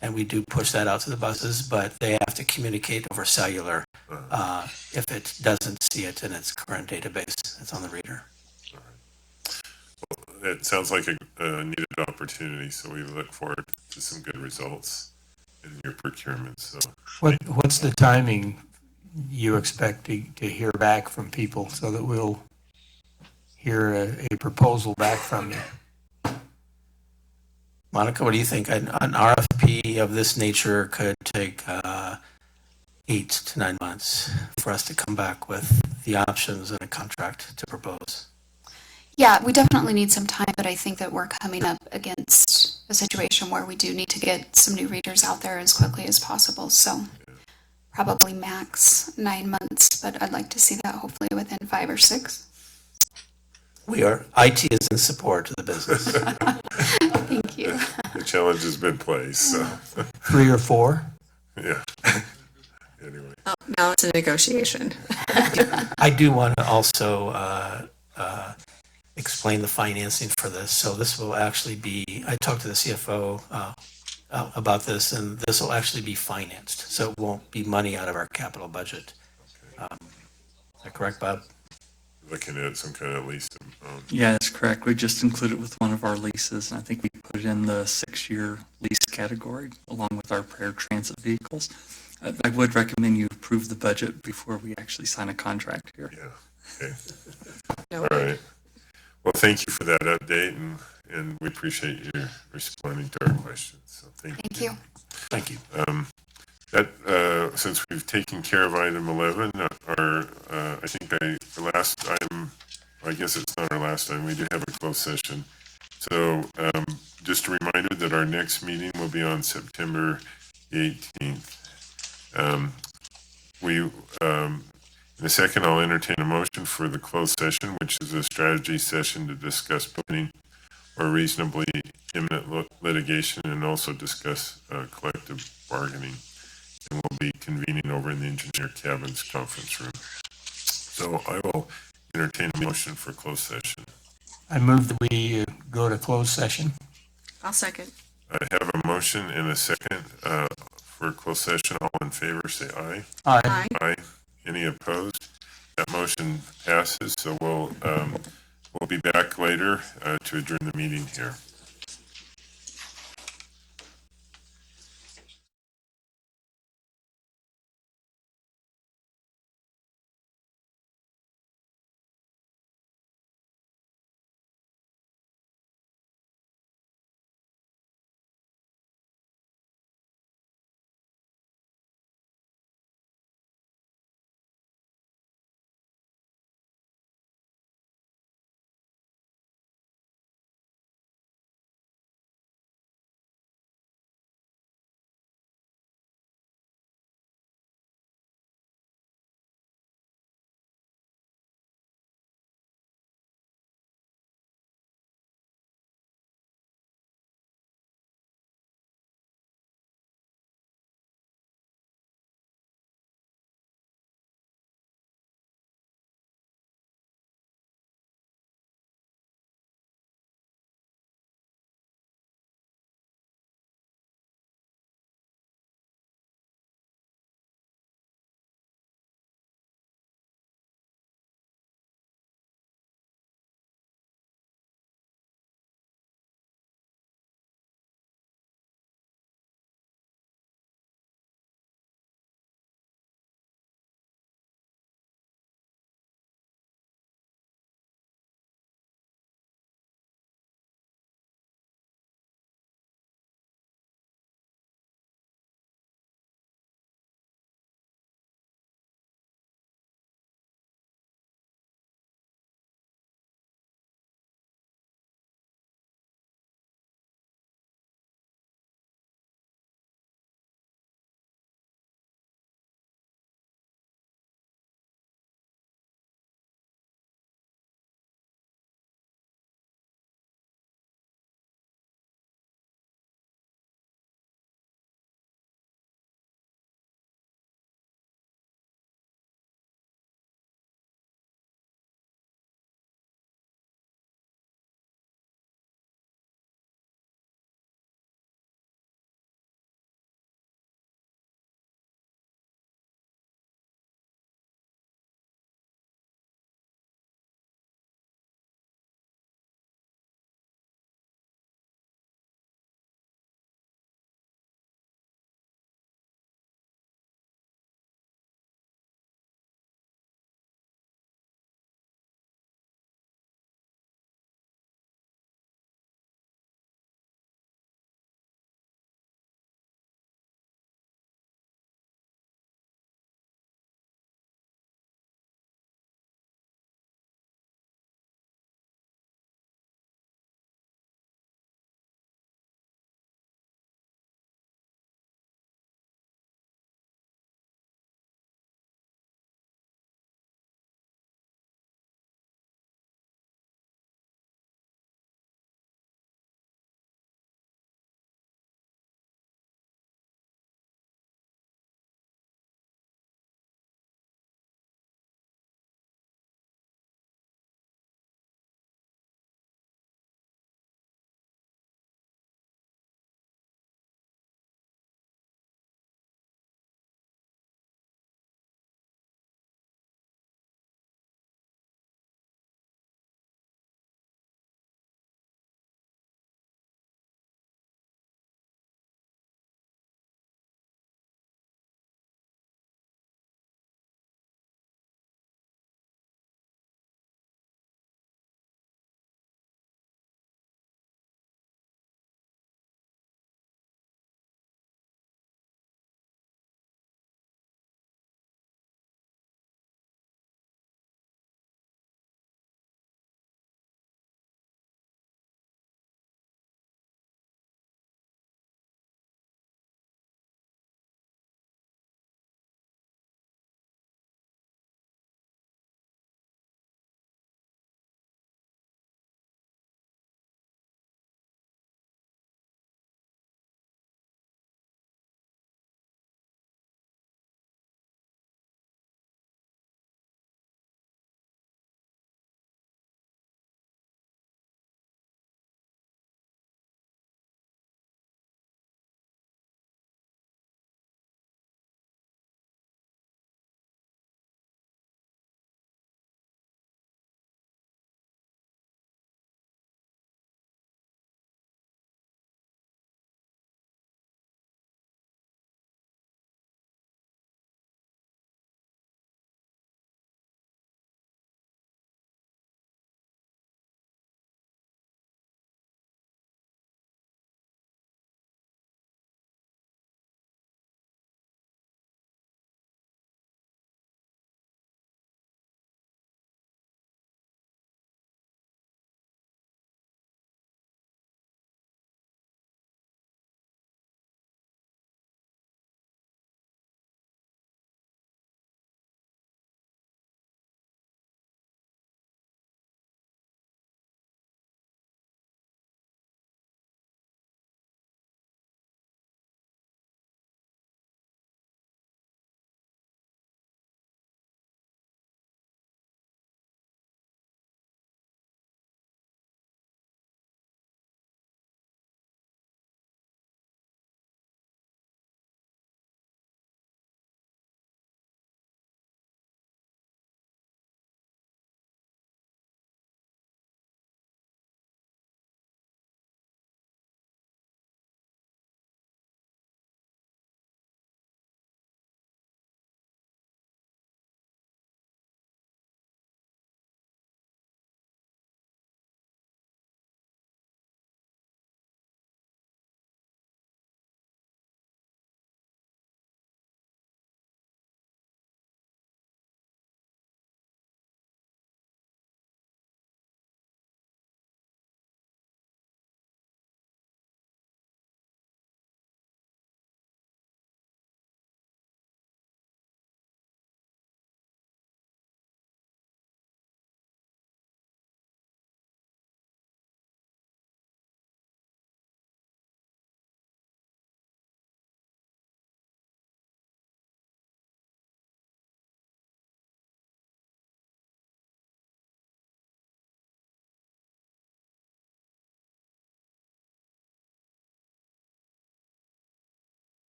and we do push that out to the buses, but they have to communicate over cellular if it doesn't see it in its current database. It's on the reader. It sounds like a needed opportunity, so we look forward to some good results in your procurement. So, What's the timing you expect to hear back from people so that we'll hear a proposal back from you? Monica, what do you think? An RFP of this nature could take 8 to 9 months for us to come back with the options and a contract to propose. Yeah, we definitely need some time, but I think that we're coming up against a situation where we do need to get some new readers out there as quickly as possible. So probably max 9 months, but I'd like to see that hopefully within 5 or 6. IT is in support of the business. Thank you. the challenge has been placed, so. 3 or 4? Yeah. Anyway. Oh, now it's a negotiation. I do want to also explain the financing for this. So this will actually be, I talked to the CFO about this, and this will actually be financed. So it won't be money out of our capital budget. Okay. Is that correct, Bob? Looking at some kind of lease. Yeah, that's correct. We just included it with one of our leases, and I think we put it in the 6-year lease category along with our prayer transit vehicles. I would recommend you approve the budget before we actually sign a contract here. Yeah, okay. All right. Well, thank you for that update, and we appreciate you responding to our questions. So thank you. Thank you. Since we've taken care of item 11, I think the last item, I guess it's not our last time, we do have a closed session. So just a reminder that our next meeting will be on September 18th. In a second, I'll entertain a motion for the closed session, which is a strategy session to discuss pending or reasonably imminent litigation and also discuss collective bargaining. And we'll be convening over in the engineer cabins conference room. So I will entertain a motion for closed session. I move that we go to closed session. I'll second. I have a motion and a second for closed session. All in favor, say aye. Aye. Aye. Any opposed? That motion passes. So we'll be back later to adjourn the meeting here.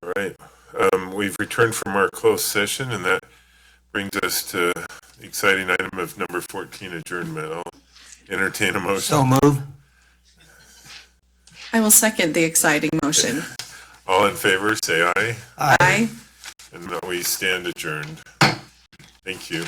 All right. We've returned from our closed session, and that brings us to the exciting item of number 14, adjournment. I'll entertain a motion. So move. I will second the exciting motion. All in favor, say aye. Aye. And we stand adjourned. Thank you.